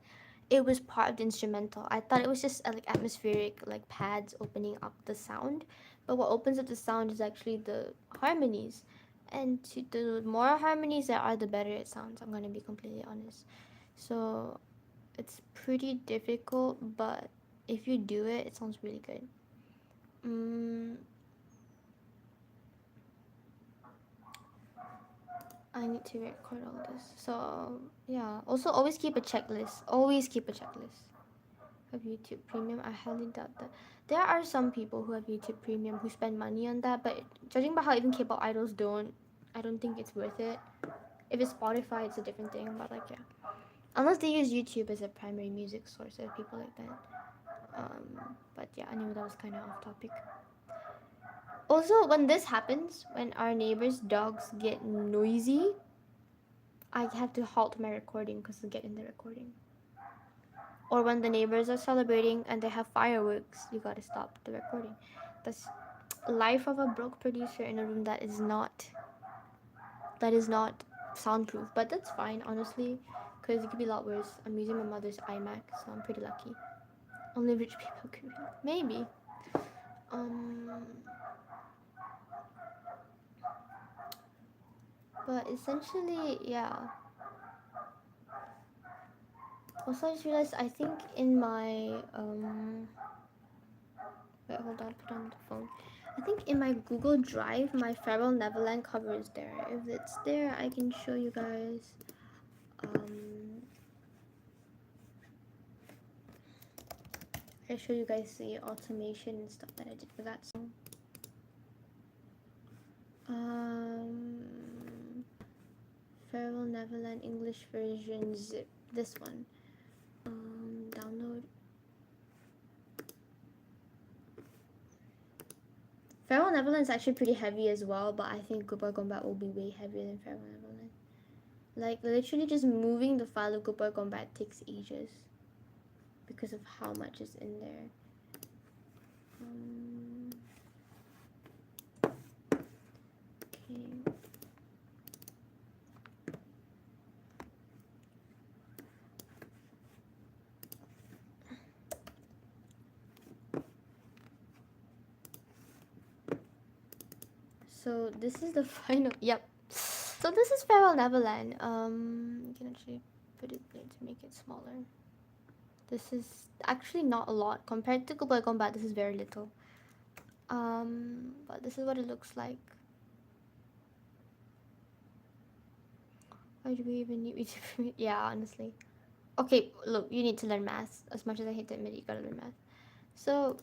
it was part of the instrumental. I thought it was just like atmospheric, like pads opening up the sound. But what opens up the sound is actually the harmonies. And the more harmonies there are, the better it sounds. I'm gonna be completely honest. So it's pretty difficult, but if you do it, it sounds really good. Mm, I need to record all this. So yeah. Also, always keep a checklist. Always keep a checklist. Have YouTube Premium? I highly doubt that. There are some people who have YouTube Premium who spend money on that, but judging by how even K-pop idols don't, I don't think it's worth it. If it's Spotify, it's a different thing. But like yeah, unless they use YouTube as a primary music source, there are people like that. But yeah, I knew that was kind of off topic. Also, when this happens, when our neighbors' dogs get noisy, I have to halt my recording because they get in the recording. Or when the neighbors are celebrating and they have fireworks, you gotta stop the recording. That's life of a broke producer in a room that is not soundproof. But that's fine, honestly, because it could be a lot worse. I'm using my mother's iMac, so I'm pretty lucky. Only rich people could maybe. Um, but essentially, yeah. Also, I just realized I think in my wait, hold on, put on the phone. I think in my Google Drive, my Farewell Neverland cover is there. If it's there, I can show you guys. I show you guys the automation and stuff that I did for that song. Farewell Neverland English version zip. This one. Download. Farewell Neverland is actually pretty heavy as well, but I think Goodbye Combat will be way heavier than Farewell Neverland. Like, literally just moving the file of Goodbye Combat takes ages because of how much is in there. Okay. So this is the final. Yep. So this is Farewell Neverland. You can actually put it there to make it smaller. This is actually not a lot compared to Goodbye Combat. This is very little. But this is what it looks like. Why do we even need to? Yeah, honestly. Okay, look, you need to learn math. As much as I hate to admit it, you gotta learn math. So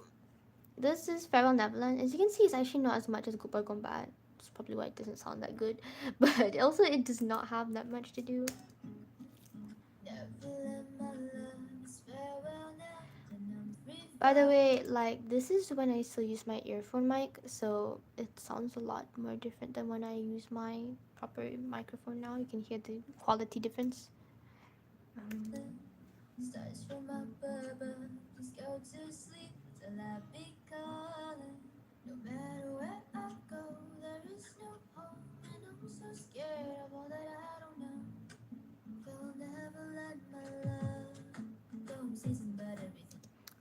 this is Farewell Neverland. As you can see, it's actually not as much as Goodbye Combat. That's probably why it doesn't sound that good. But also, it does not have that much to do. By the way, like, this is when I still use my earphone mic, so it sounds a lot more different than when I use my proper microphone now. You can hear the quality difference. Starts from up above, just go to sleep till I be calling. No matter where I go, there is no home, and I'm so scared of all that I don't know. Will never let my love go season, but everything.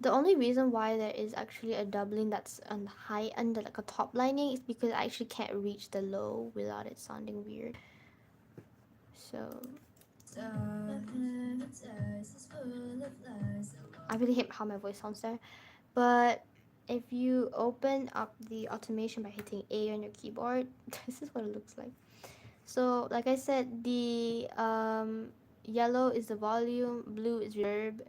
The only reason why there is actually a doubling that's on the high end, like a top lining, is because I actually can't reach the low without it sounding weird. So I really hate how my voice sounds there. But if you open up the automation by hitting A on your keyboard, this is what it looks like. So like I said, the yellow is the volume, blue is reverb,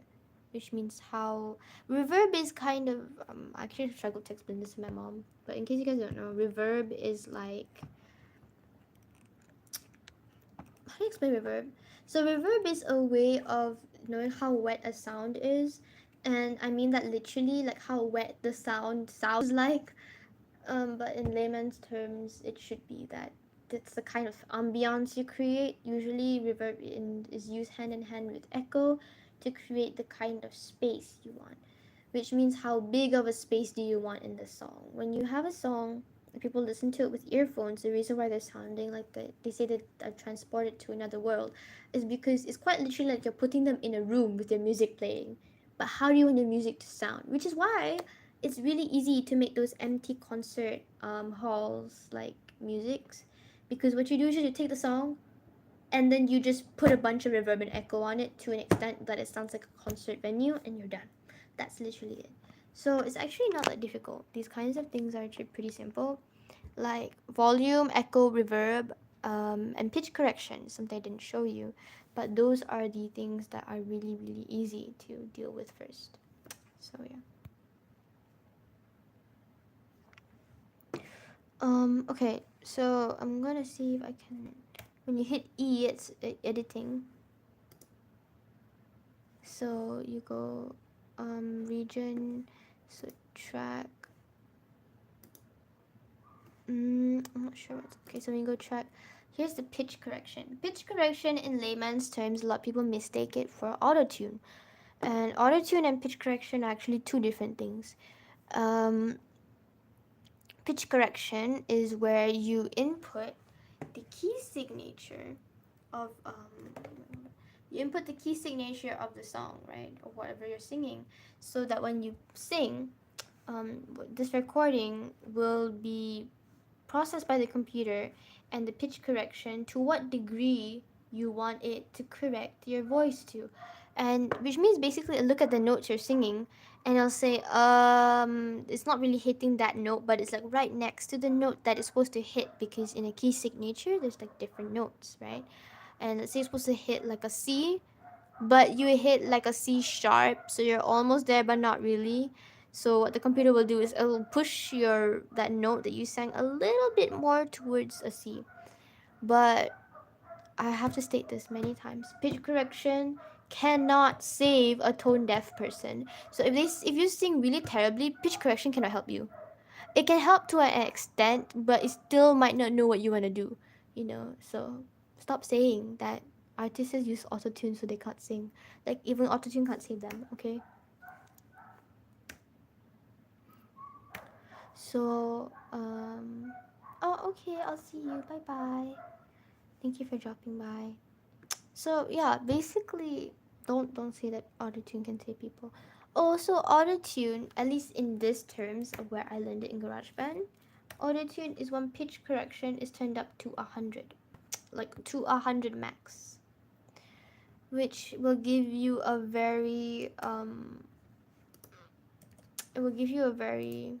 which means how reverb is kind of I actually struggled to explain this to my mom, but in case you guys don't know, reverb is like, how do you explain reverb? So reverb is a way of knowing how wet a sound is, and I mean that literally, like how wet the sound sounds like. But in layman's terms, it should be that that's the kind of ambiance you create. Usually reverb is used hand in hand with echo to create the kind of space you want, which means how big of a space do you want in the song. When you have a song, people listen to it with earphones, the reason why they're sounding like they say that are transported to another world is because it's quite literally like you're putting them in a room with your music playing. But how do you want your music to sound? Which is why it's really easy to make those empty concert halls like musics, because what you do is you take the song and then you just put a bunch of reverb and echo on it to an extent that it sounds like a concert venue, and you're done. That's literally it. So it's actually not that difficult. These kinds of things are actually pretty simple, like volume, echo, reverb, and pitch correction. Something I didn't show you, but those are the things that are really really easy to deal with first. So yeah. Okay, so I'm gonna see if I can. When you hit E, it's editing. So you go region, so track. I'm not sure what's okay. So when you go track, here's the pitch correction. Pitch correction in layman's terms, a lot of people mistake it for auto tune, and auto tune and pitch correction are actually two different things. Um, Pitch correction is where you input the key signature of you input the key signature of the song, right, or whatever you're singing, so that when you sing, this recording will be processed by the computer, and the pitch correction to what degree you want it to correct your voice to, and which means basically look at the notes you're singing, and I'll say it's not really hitting that note, but it's like right next to the note that it's supposed to hit, because in a key signature there's like different notes, right? And let's say you're supposed to hit like a C, but you hit like a C sharp, so you're almost there but not really. So what the computer will do is it will push your that note that you sang a little bit more towards a C. But I have to state this many times: pitch correction cannot save a tone deaf person. So if you sing really terribly, pitch correction cannot help you. It can help to an extent, but it still might not know what you want to do, you know. So stop saying that artists use autotune so they can't sing. Like, even autotune can't save them, okay? So oh, okay, I'll see you. Bye bye. Thank you for dropping by. So yeah, basically, don't say that autotune can save people. Also, autotune, at least in this terms of where I learned it in GarageBand, autotune is when pitch correction is turned up to 100, like to 100 max, which will give you a very it will give you a very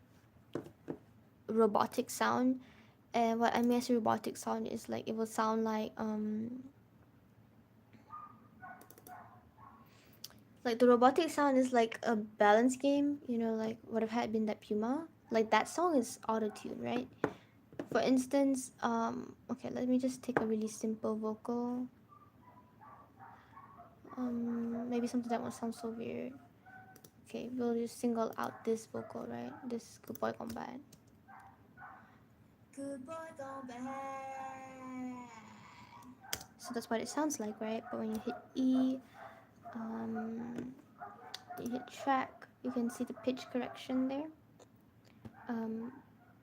robotic sound. And what I mean as robotic sound is like it will sound like the robotic sound is like a balance game, you know, like what if had been that Puma, like that song is auto tune, right? For instance, okay, let me just take a really simple vocal, maybe something that won't sound so weird. Okay, we'll just single out this vocal, right? This Good Boy Gone Bad. Good boy gone bad. So that's what it sounds like, right? But when you hit E, you hit track, you can see the pitch correction there.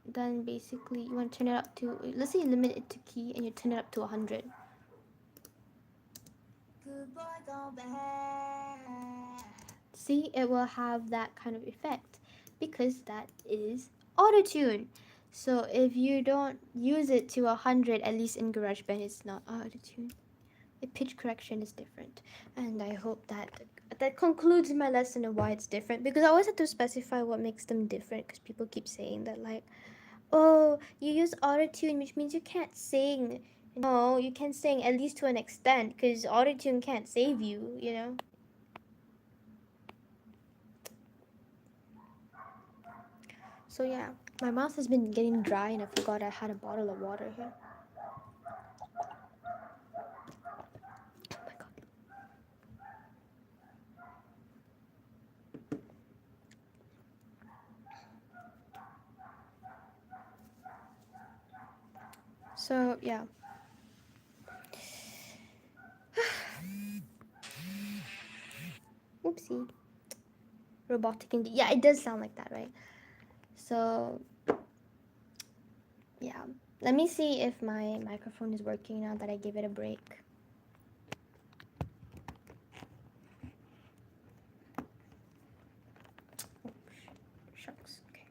Then basically you want to turn it up to, let's say you limit it to key and you turn it up to 100. Good boy gone bad. See, it will have that kind of effect because that is autotune. So if you don't use it to 100, at least in GarageBand, it's not autotune. The pitch correction is different, and I hope that concludes my lesson of why it's different, because I always have to specify what makes them different, because people keep saying that, like, oh, you use autotune, which means you can't sing. No, you can sing, at least to an extent, because autotune can't save you, you know. So yeah, my mouth has been getting dry and I forgot I had a bottle of water here. Oh my god. So yeah. Oopsie. Robotic indeed. Yeah, it does sound like that, right? So yeah. Let me see if my microphone is working now that I gave it a break. Oh, shucks. Okay.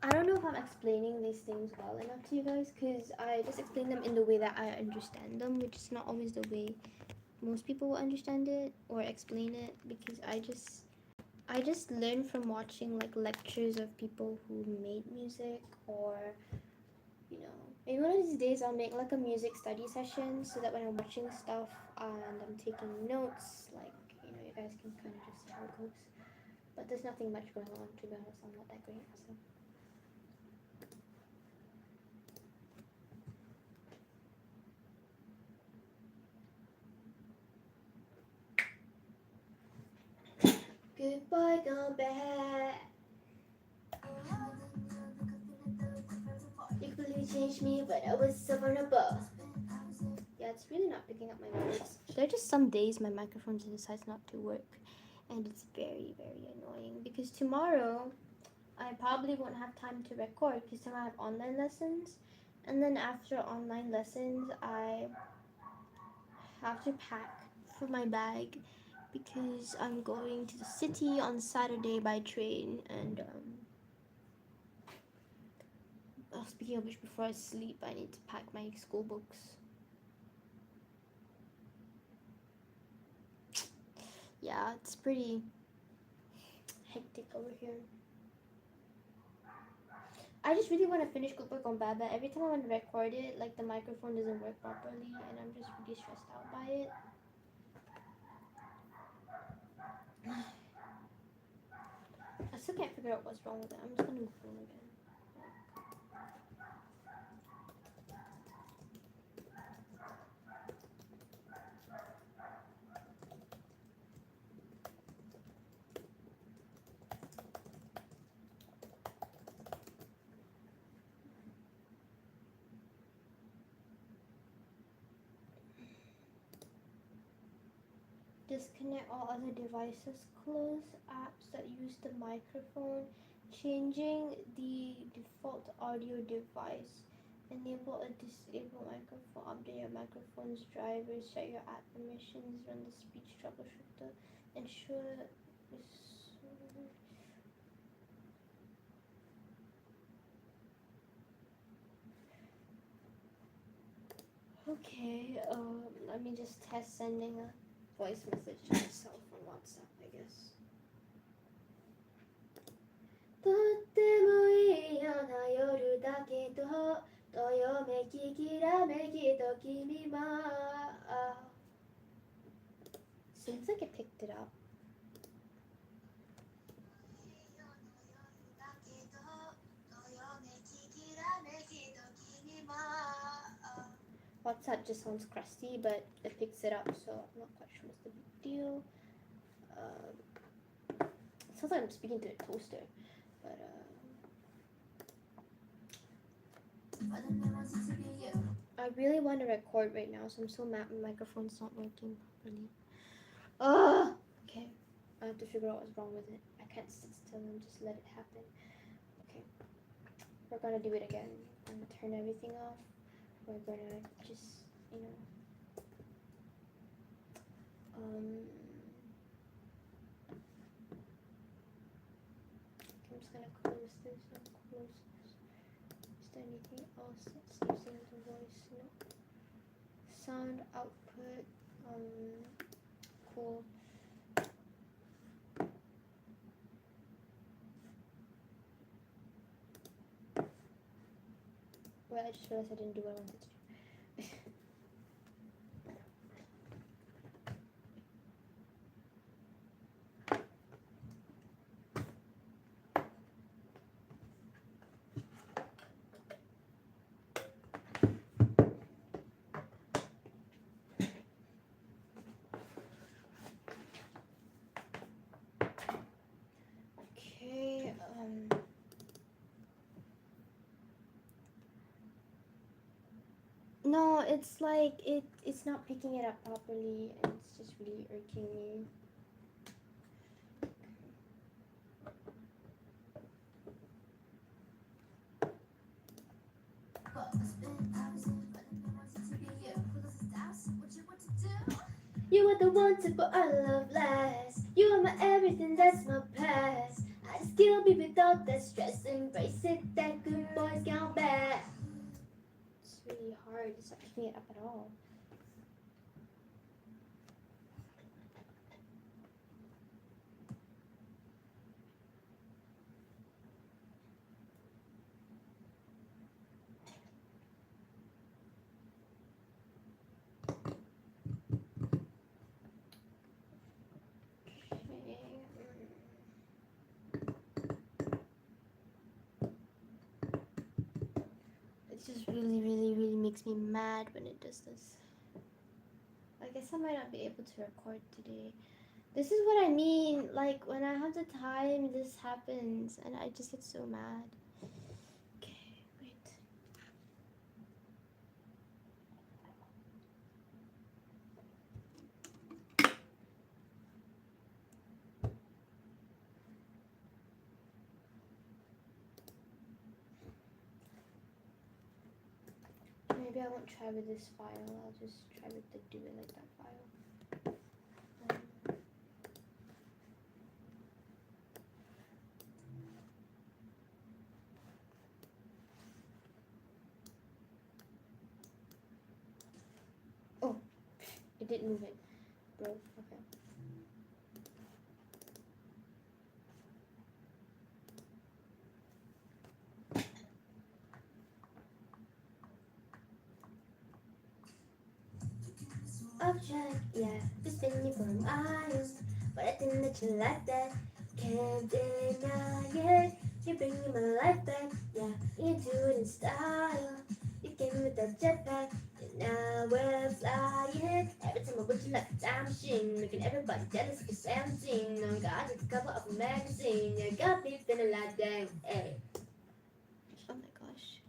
I don't know if I'm explaining these things well enough to you guys, because I just explain them in the way that I understand them, which is not always the way most people will understand it or explain it, because I just learned from watching like lectures of people who made music, or maybe one of these days I'll make like a music study session so that when I'm watching stuff and I'm taking notes, like you guys can kind of just see how it goes. But there's nothing much going on, to be honest. I'm not that great, so. Goodbye, go back. You completely changed me, but I was so vulnerable. Yeah, it's really not picking up my words. There are just some days my microphone just decides not to work, and it's very, very annoying, because tomorrow I probably won't have time to record because tomorrow I have online lessons, and then after online lessons I have to pack for my bag because I'm going to the city on Saturday by train, and speaking of which, before I sleep I need to pack my school books. Yeah, it's pretty hectic over here. I just really want to finish Good Work on Baba. Every time I want to record it, like the microphone doesn't work properly, and I'm just really stressed out by it. I still can't figure out what's wrong with it. I'm just gonna Google again. Disconnect all other devices. Close apps that use the microphone. Changing the default audio device. Enable a disable microphone. Update your microphone's drivers. Set your app permissions. Run the speech troubleshooter. Ensure Okay, let me just test sending a voice message to myself on WhatsApp, I guess. とってもいいような夜だけどどよめききらめきと君は Seems like it picked it up. WhatsApp just sounds crusty, but it picks it up, so I'm not quite sure what's the big deal. It sounds like I'm speaking to a toaster, but I really want to record right now, so I'm so mad my microphone's not working properly. Ugh! Okay, I have to figure out what's wrong with it. I can't sit still and just let it happen. Okay, we're gonna do it again. I'm gonna turn everything off. We're gonna just, I'm just gonna close this and close this. Is there anything else that's using the voice? No. Sound output, cool. Well, I just realized I didn't do what I wanted to do. Okay, it's like it's not picking it up properly, and it's just really irking me. You are the one to put our love last. You are my everything, that's my past. I just can't be without that stress. Embrace it, that good boys gone bad. It's really hard. It's not picking it up at all. It just really makes me mad when it does this. I guess I might not be able to record today. This is what I mean, like when I have the time, this happens, and I just get so mad. Okay, wait. Maybe I won't try with this file, I'll just try with the do it like that file. Oh, it didn't move it, bro. Okay. Object, yeah, it's been you for miles, but I think that you like that. Can't deny it. You're bringing my life back, yeah. You do it in style. You came with that jetpack, and now we're flying. Every time I watch you like a time machine, making everybody jealous like a 17. Oh God, it's the cover of a magazine. You got me feeling like dang, hey. Oh my gosh.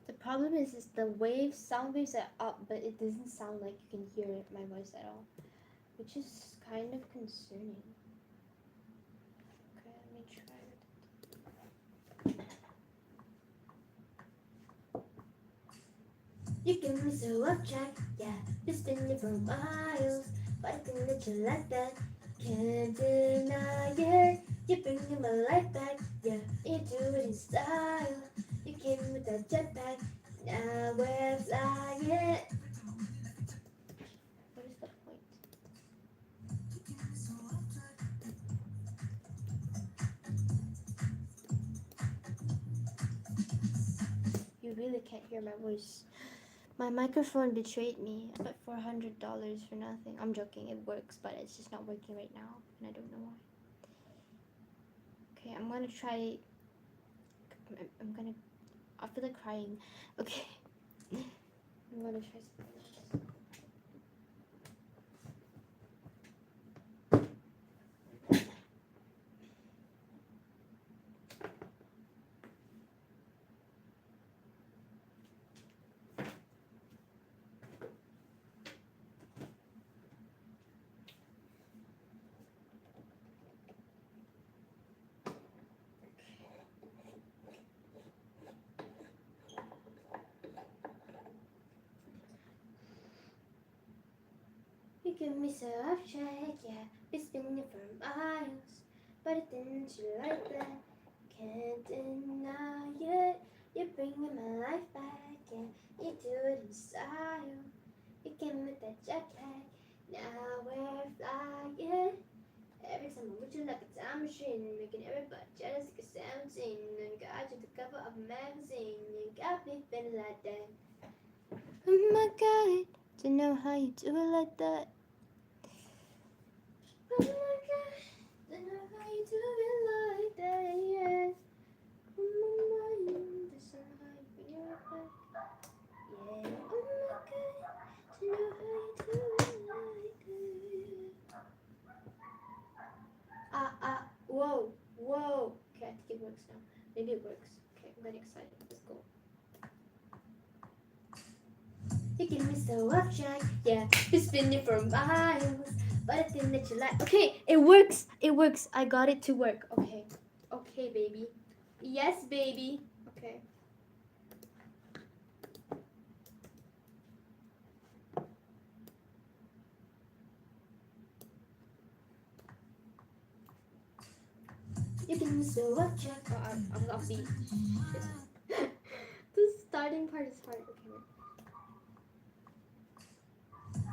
The problem is the waves, sound waves are up, but it doesn't sound like you can hear my voice at all, which is kind of concerning. Okay, let me try it. You give me so off track, yeah, you spin you for miles, but I think that you like that, can't deny it. You bring my life back, yeah, you do it in style. You came with that jetpack, now we're flying. What is the point? You really can't hear my voice. My microphone betrayed me. I spent $400 for nothing. I'm joking, it works, but it's just not working right now, and I don't know why. Okay, I'm gonna try. I feel like crying. Okay. I'm gonna try something else. You give me so off track, yeah. We spin you for miles, but I didn't you like that? Can't deny it. You're bringing my life back, yeah. You do it in style. You came with that jetpack, now we're flying. Every time I'm with you like a time machine, making everybody jealous like a 17. And got you the cover of a magazine, you got me feeling like that. Oh my God, to know how you do it like that. Oh my God, to know how you do it like day, yeah. On my mind, this is how you bring it back. Yeah, oh my god, to know how you do it like that. Whoa, whoa. Okay, I think it works now. Maybe it works. Okay, I'm getting excited. Let's go. You give me so off track, yeah. You spin it for miles, but I think that you like. Okay, it works. It works. I got it to work. Okay, okay, baby. Yes, baby. Okay. You give me so off track. Oh, I'm off beat. The starting part is hard. Okay, wait.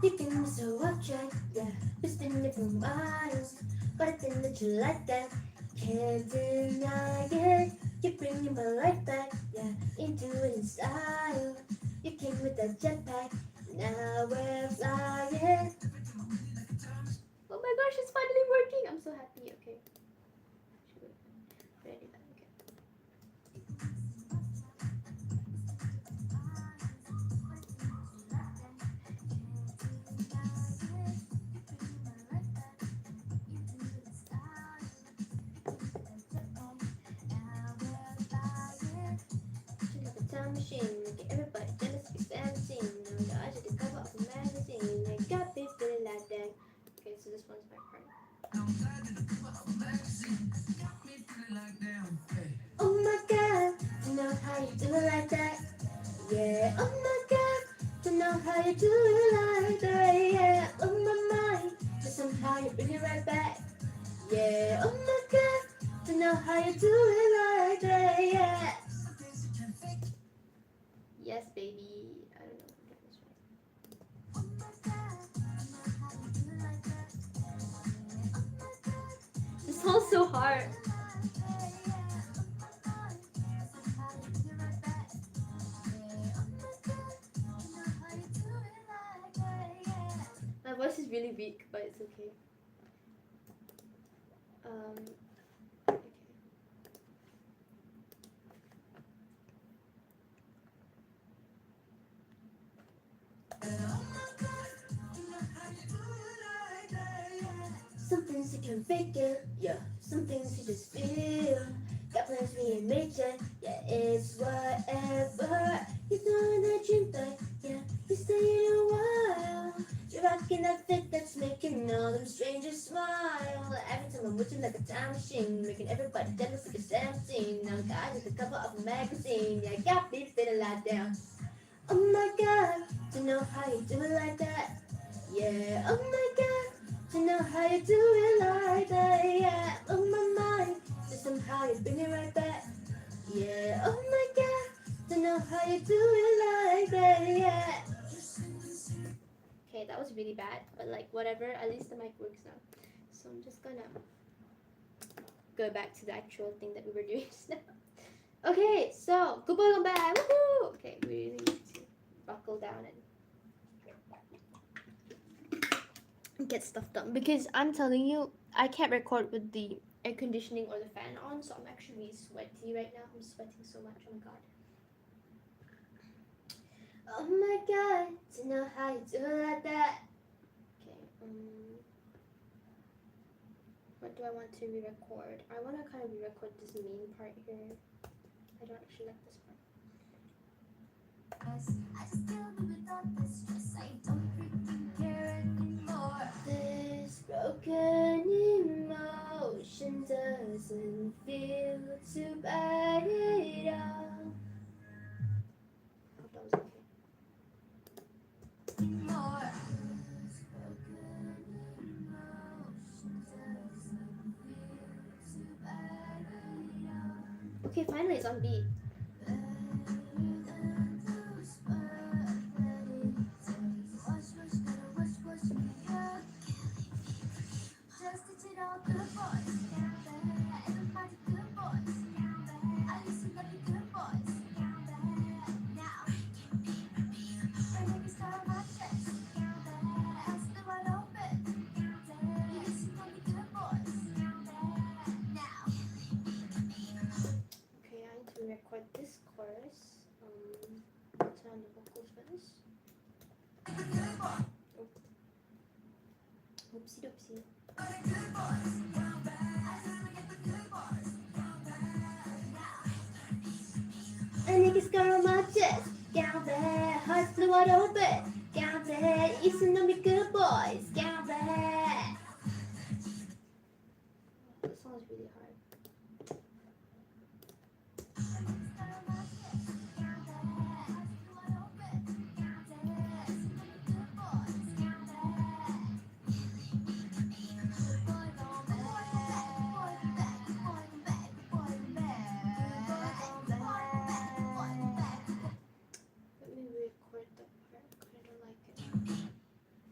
You give me so off track, yeah. You spin it for miles, but I think that you like that. Can't deny it. You're bringing my life back, yeah. Into it in style. You came with that jetpack, now we're flying. Oh my gosh, it's finally working! I'm so happy. Okay. Ready? Okay. She like a time machine, making everybody jealous, be fancy. Now the eyes at the cover of a magazine. I got this feeling like that. Okay, so this one's my part. Oh my god, to know how you do it like that. Yeah, oh my god, to know how you do it like that. Yeah, oh my mind, to somehow you bring it right back. Yeah, oh my god, to know how you do it like that. Yeah. Yes, baby. I don't know if I'm getting this right. This song's so hard. My voice is really weak, but it's okay. Okay. Some things you can fake it, yeah. Some things you just feel. Got plans we ain't made yet, yeah. It's whatever. You doing that dream thing, yeah. You stay a while. You're rocking that fit that's making all them strangers smile. Every time I'm with you like a time machine, making everybody jealous like a 17. Now guys at the cover of a magazine, yeah. Got me feeling like down. Oh my god, to know how you do it like that. Yeah, oh my god, to know how you do it like that. Yeah, oh my mind, to somehow you bring it right back. Yeah, oh my god, to know how you do it like that. Yeah. Okay, that was really bad, but like whatever, at least the mic works now. So I'm just gonna go back to the actual thing that we were doing just now. Okay, so good boy, come back. Woohoo! Okay, we really need to buckle down and get stuff done because I'm telling you, I can't record with the air conditioning or the fan on, so I'm actually sweaty right now. I'm sweating so much. Oh my god. Oh my god, to know how you do it like that. Okay, what do I want to re-record? I want to kind of re-record this main part here. I don't actually like this part. I just deal without this stress. I don't freaking care anymore. This broken emotion doesn't feel too bad at all. I hope that was okay. More. This broken emotion doesn't feel too bad at all. Okay, finally it's on beat. this chorus. Let's turn on the vocals for this. Oh. Oopsie doopsie. A nigga's got on my chest, down there, hearts blew wide open, down there, you should know me good boys, down there. That song is really hard. Let me record the part, I don't like it.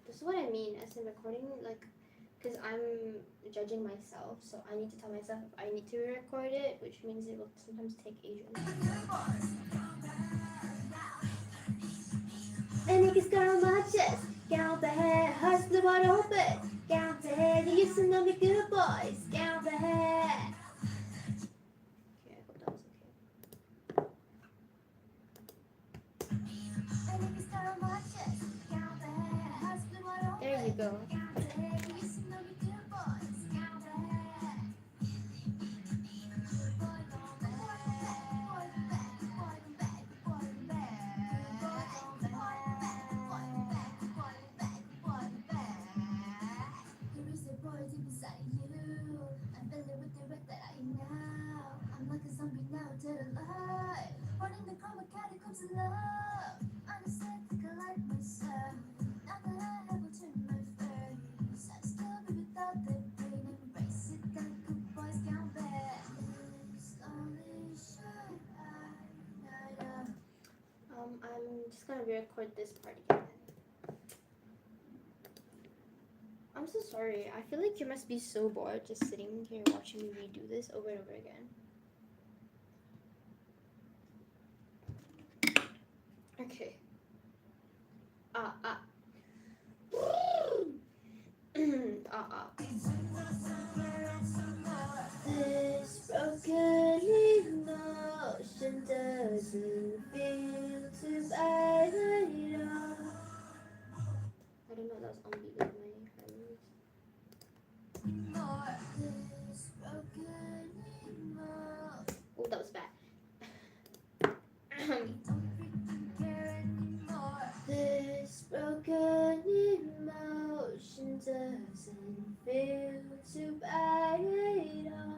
This is what I mean as in recording, like, because I'm judging myself, so I need to tell myself if I need to record it, which means it will sometimes take ages. A nigga's got on my chest, down there, hearts blew wide open, down there, you used to know me good boys, down there. Okay, I hope that was okay. There you go. I'm just gonna re-record this part again. I'm so sorry. I feel like you must be so bored just sitting here watching me redo this over and over again. Okay. This broken emotion doesn't feel too bad at all. I don't know, that was on beat with my harmonies. Oh, that was bad. This broken emotion doesn't feel too bad at all.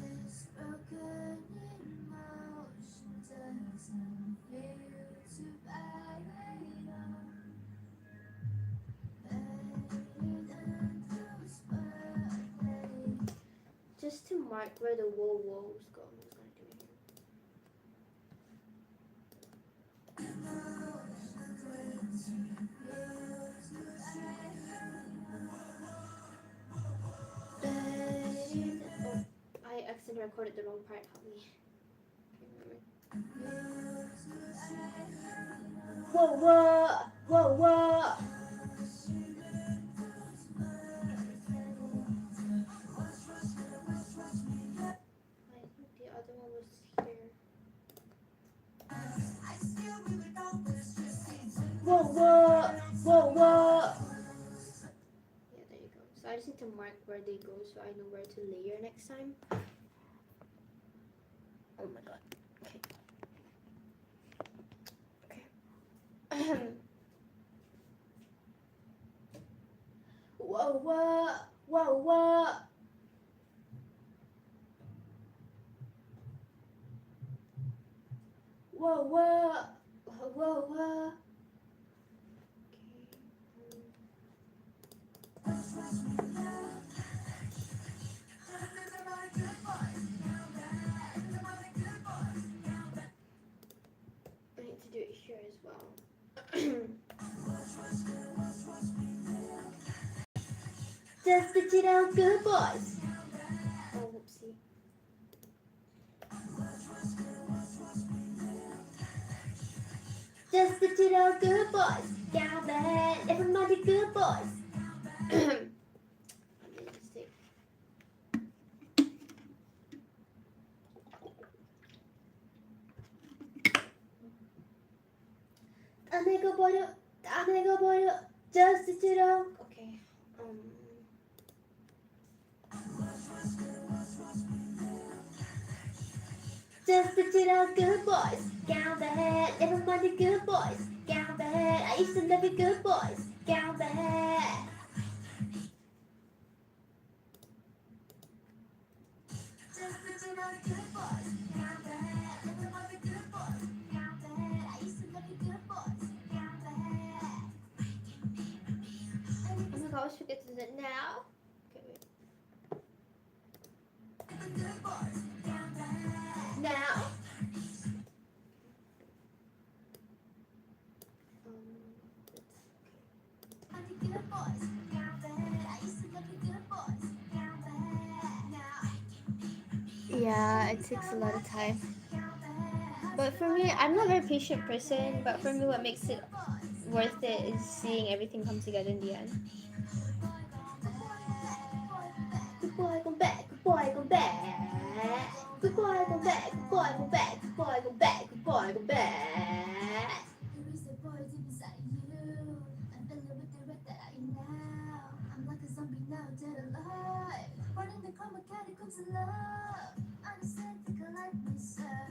This broken emotion doesn't feel too bad at all. Just to mark where the whoa whoas go, I'm just gonna do it here. Oh, I accidentally recorded the wrong part. Help me. Whoa, whoa, whoa, whoa. I think the other one was here. Whoa, whoa, whoa, whoa. Yeah, there you go. So I just need to mark where they go so I know where to layer next time. Oh my god. Okay. Whoa, whoa, whoa, whoa. Whoa, whoa, whoa, whoa. I need to do it here as well. Just the cheat out good boys. Oh, whoopsie. Just the cheat out good boys. Down there, everybody good boys. 안 읽어버려. Just 지치러. Okay. Just 지치러. Good boys. Count ahead. Everybody good boys. Count ahead. I used to love you good boys. Count ahead. Just 지치러. Good boys. Count ahead. Everybody good boys. Count ahead. I used to love you good boys. Count ahead. Oh my god, I wish we could do that now. Okay, wait. Good boys. Count ahead. Now. Good boys. Count ahead. I used to love you good boys. Count ahead. Now. Yeah, it takes a lot of time. But for me, I'm not a very patient person, but for me what makes it worth it is seeing everything come together in the end. Good boy, go back. Good boy, go back. Good boy, go back. Good boy, go back. Good boy, go back. Good boy, go back. There is a boy deep inside you. I'm filled with the red that I know. I'm like a zombie now, dead alive. Running the chroma catacombs of love. Unaesthetic like myself.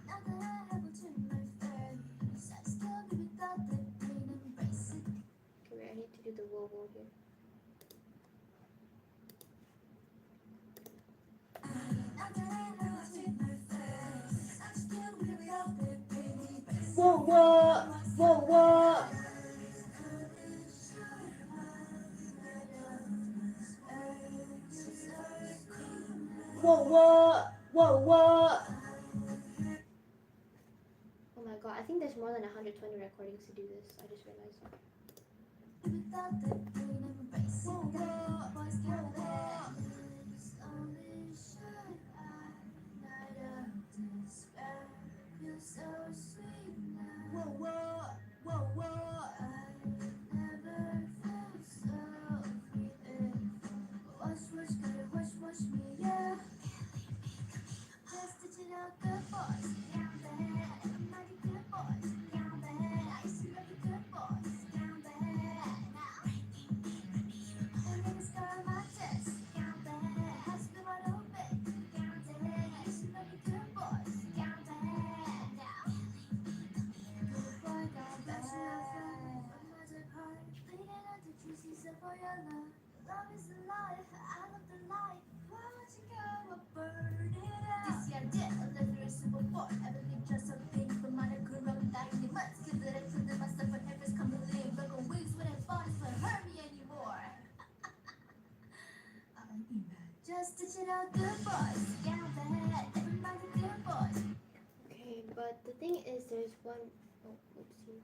Now that I have what's in my face, I still be without the pain. Embrace it. Okay, wait, I need to do the whoa whoa here. Whoa, whoa, whoa, whoa. Whoa, whoa, whoa, whoa. Oh my god, I think there's more than 120 recordings to do this. I just realized. Whoa, whoa, whoa, whoa, whoa. I never felt so free. Wash, me, yeah. Just to chill out, good boys. Down the head, everybody good boys. Down the head, I used to love the good boys. Down the head, now. And then the scar on my chest. Down the head, house been wide open. Down the head, I used to love the good boys. Down the head, now. Good boy, down the head. From my deep heart, bleeding out the juices of all your love. Love is alive, I love the light. Why would you go and burn it out? This year I did a leather simple for. I believe just a thing from my current dying months. Cause it actually did myself when heaven's come to live. Broken wings when it falls won't hurt me anymore. Just to chill out, good boys. Down the head, everybody good boys. Okay, but the thing is there's one. Oh, oopsie.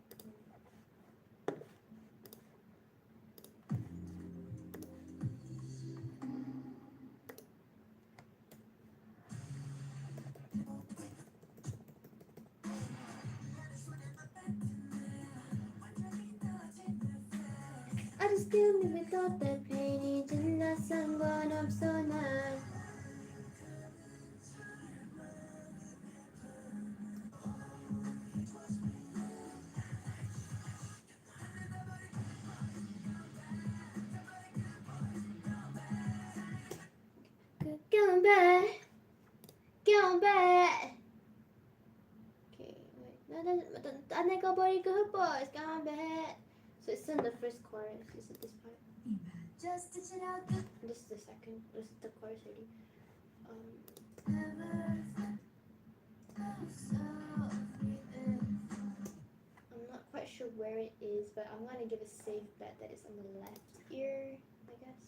I just feel me without the pain. 이제 나 상관없어 난. Going back. Going back. Okay, wait. 안 읽어버리고 good boys. Going back. So it's in the first chorus. Is it this part? Just to chill out. This is the second. This is the chorus already. I'm not quite sure where it is, but I'm gonna give a safe bet that it's on the left ear, I guess.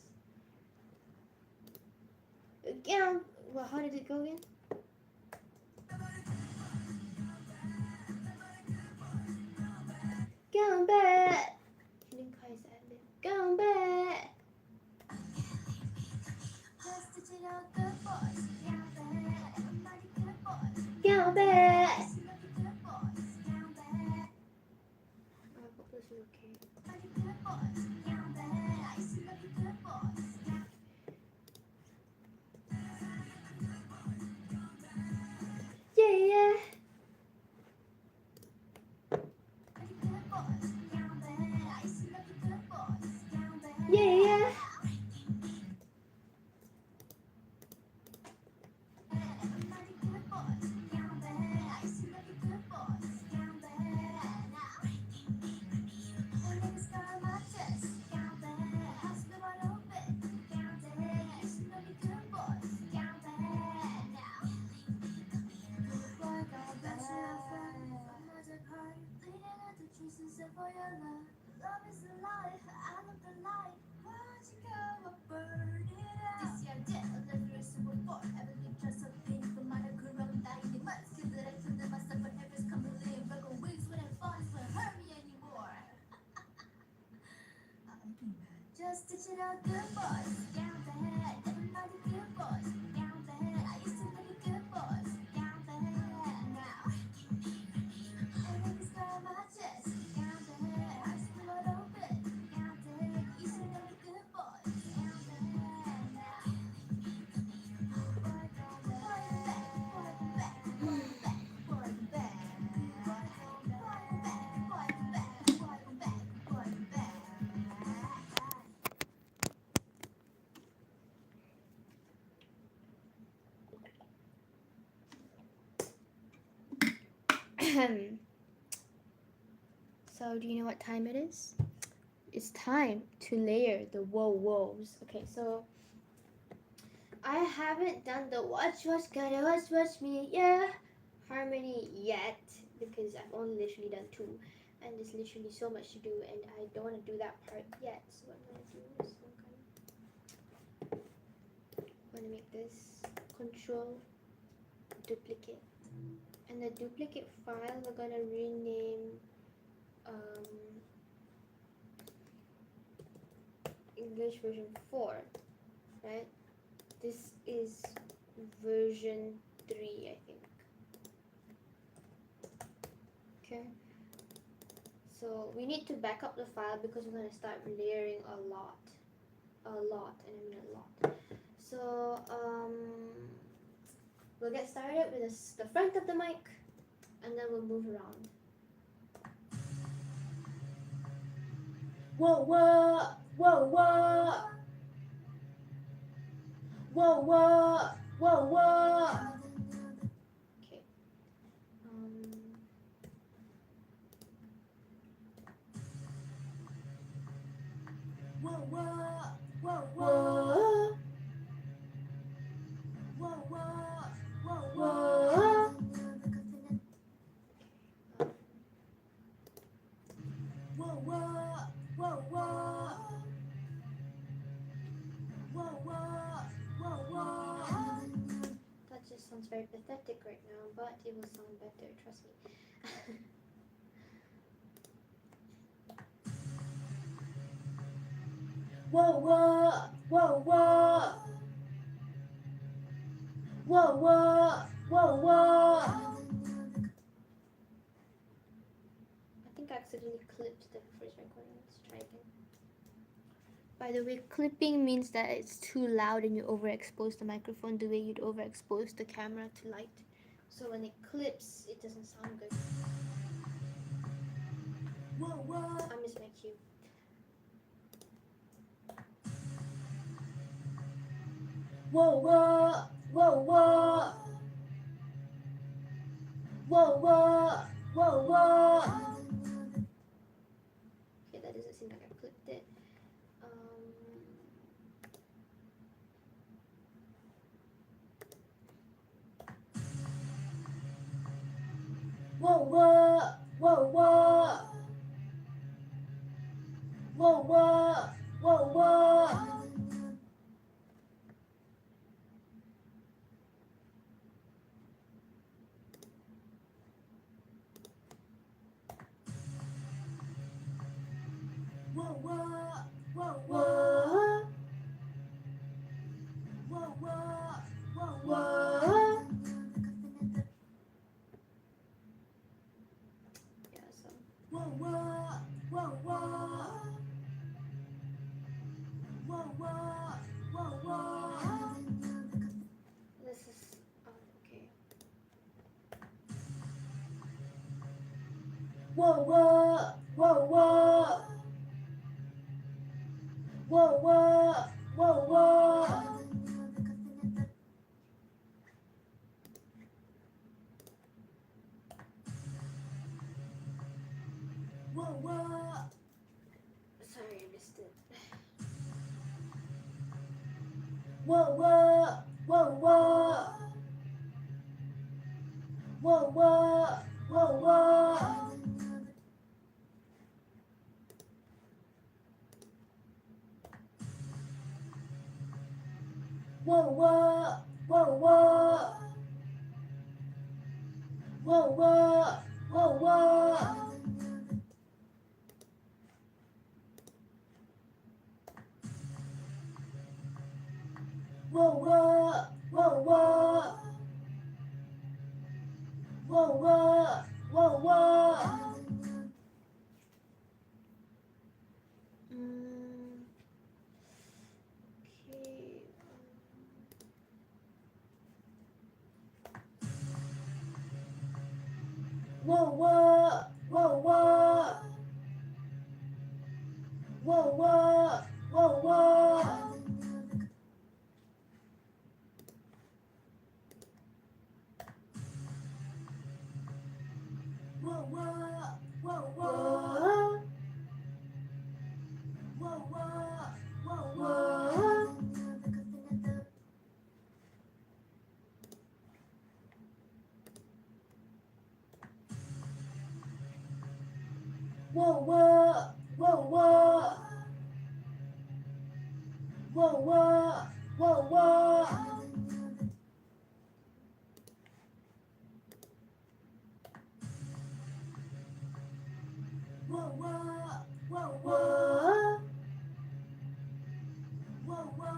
Again, well, how did it go again? Going back. Going back. Going back. I hope this is okay. Yeah, yeah. So, do you know what time it is? It's time to layer the whoa-whoas. Okay, so I haven't done the watch me, yeah, harmony yet because I've only literally done 2 and there's literally so much to do and I don't want to do that part yet. So what I'm going to do is I'm going to make this control duplicate. And the duplicate file we're going to rename English version 4, right? This is version 3, I think. Okay. So we need to back up the file because we're going to start layering a lot, and I mean a lot. So we'll get started with the front of the mic, and then we'll move around. Whoa, whoa, whoa, whoa. Whoa, whoa, whoa, whoa. Okay. Whoa, whoa, whoa, whoa. Whoa, whoa, whoa, whoa. Whoa, whoa, whoa, whoa. Whoa, whoa, whoa, whoa. That just sounds very pathetic right now, but it will sound better, trust me. Whoa, whoa, whoa, whoa. Whoa, whoa, whoa, whoa. I think I accidentally clipped the first recording. Let's try again. By the way, clipping means that it's too loud and you overexpose the microphone the way you'd overexpose the camera to light. So when it clips, it doesn't sound good. Whoa, whoa. I missed my cue. Whoa, whoa, whoa, whoa. Whoa, whoa, whoa, whoa. Okay, that doesn't seem like I clipped it. Whoa, whoa, whoa, whoa. Whoa, whoa, whoa, whoa. Whoa, whoa, whoa, whoa. Whoa, whoa, whoa, whoa. Yeah, so. Whoa, whoa, whoa, whoa. Whoa, whoa, whoa, whoa. This is okay. Whoa, whoa, whoa, whoa. Whoa, whoa, whoa, whoa. Whoa, whoa. Sorry, I missed it. Whoa, whoa, whoa, whoa. Whoa, whoa, whoa, whoa. Whoa, whoa, whoa, whoa. Whoa, whoa, whoa, whoa. Whoa, whoa, whoa, whoa. Okay. Whoa, whoa, whoa, whoa. Whoa, whoa, whoa, whoa. Whoa, whoa, whoa, whoa. Whoa, whoa, whoa, whoa. Whoa, whoa, whoa, whoa. Whoa, whoa, whoa, whoa. Whoa, whoa, whoa, whoa. Whoa, whoa,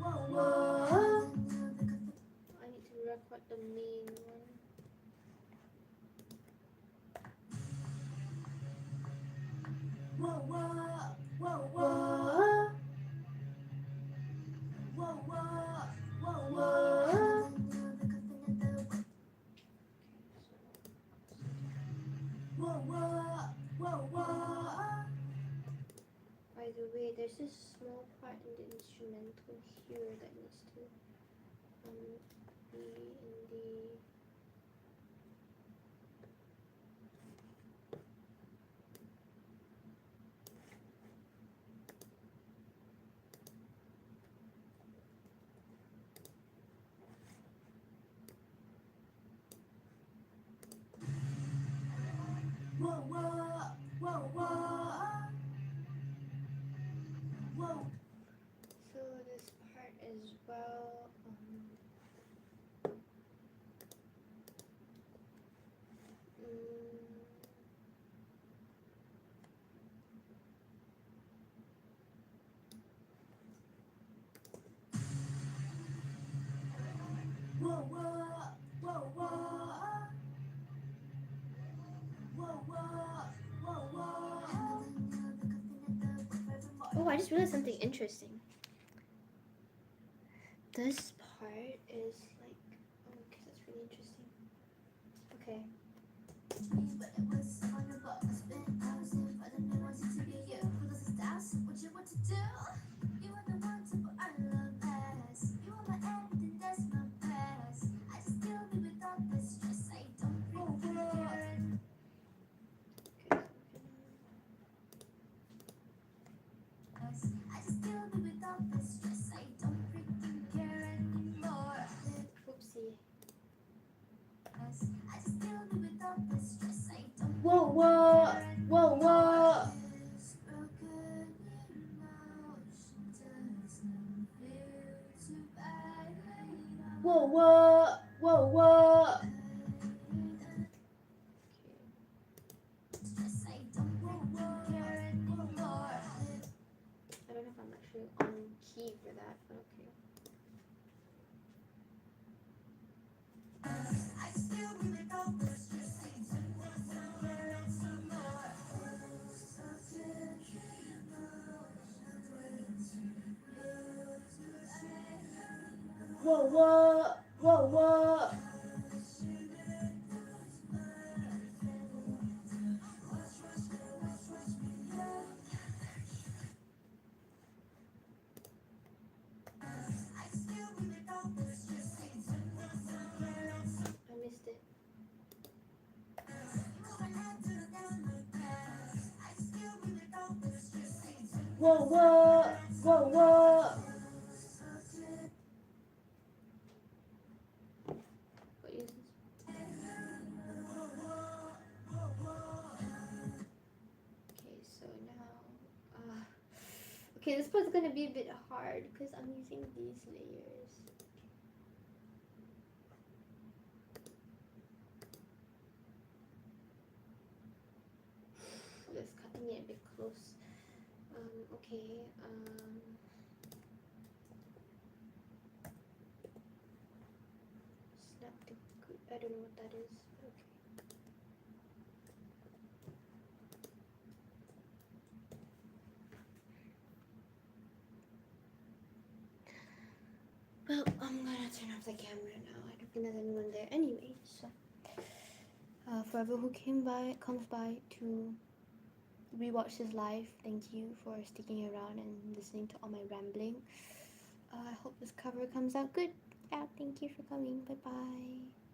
whoa, whoa. I need to record the main one. Whoa, whoa, whoa, whoa. Whoa, whoa, whoa, whoa. Whoa, whoa, whoa, whoa. By the way, there's this small part in the instrumental here that needs to be in the... Whoa, whoa, whoa, whoa. Whoa. So this part as well. Whoa, whoa, whoa, whoa. Whoa, whoa, whoa, whoa. Oh, I just realized something interesting. This part is like, oh, okay, that's really interesting. Okay. But it was on your book. I spent hours in for the new ones to be you. Who does this dance? What you want to do? You are the one to put our love past. You are my everything, that's my past. I just deal me without the stress. I don't freaking care. I just deal me without the stress. I don't freaking care anymore. Oopsie. I just deal me without the stress. I don't. Whoa, whoa, whoa, whoa. Whoa, whoa, whoa, whoa. I don't know if I'm actually on key for that, but okay. Whoa, whoa, whoa, whoa. I missed it. Whoa, whoa, whoa, whoa. What is this? Okay, so now, okay, this part's gonna be a bit hard because I'm using these layers. Just cutting it a bit close. Okay, snap the good. I don't know what that is. Okay. Well, I'm gonna turn off the camera now. I don't think there's anyone there anyway. So, for everyone who comes by to rewatch this live, thank you for sticking around and listening to all my rambling. I hope this cover comes out good. Yeah, thank you for coming. Bye bye.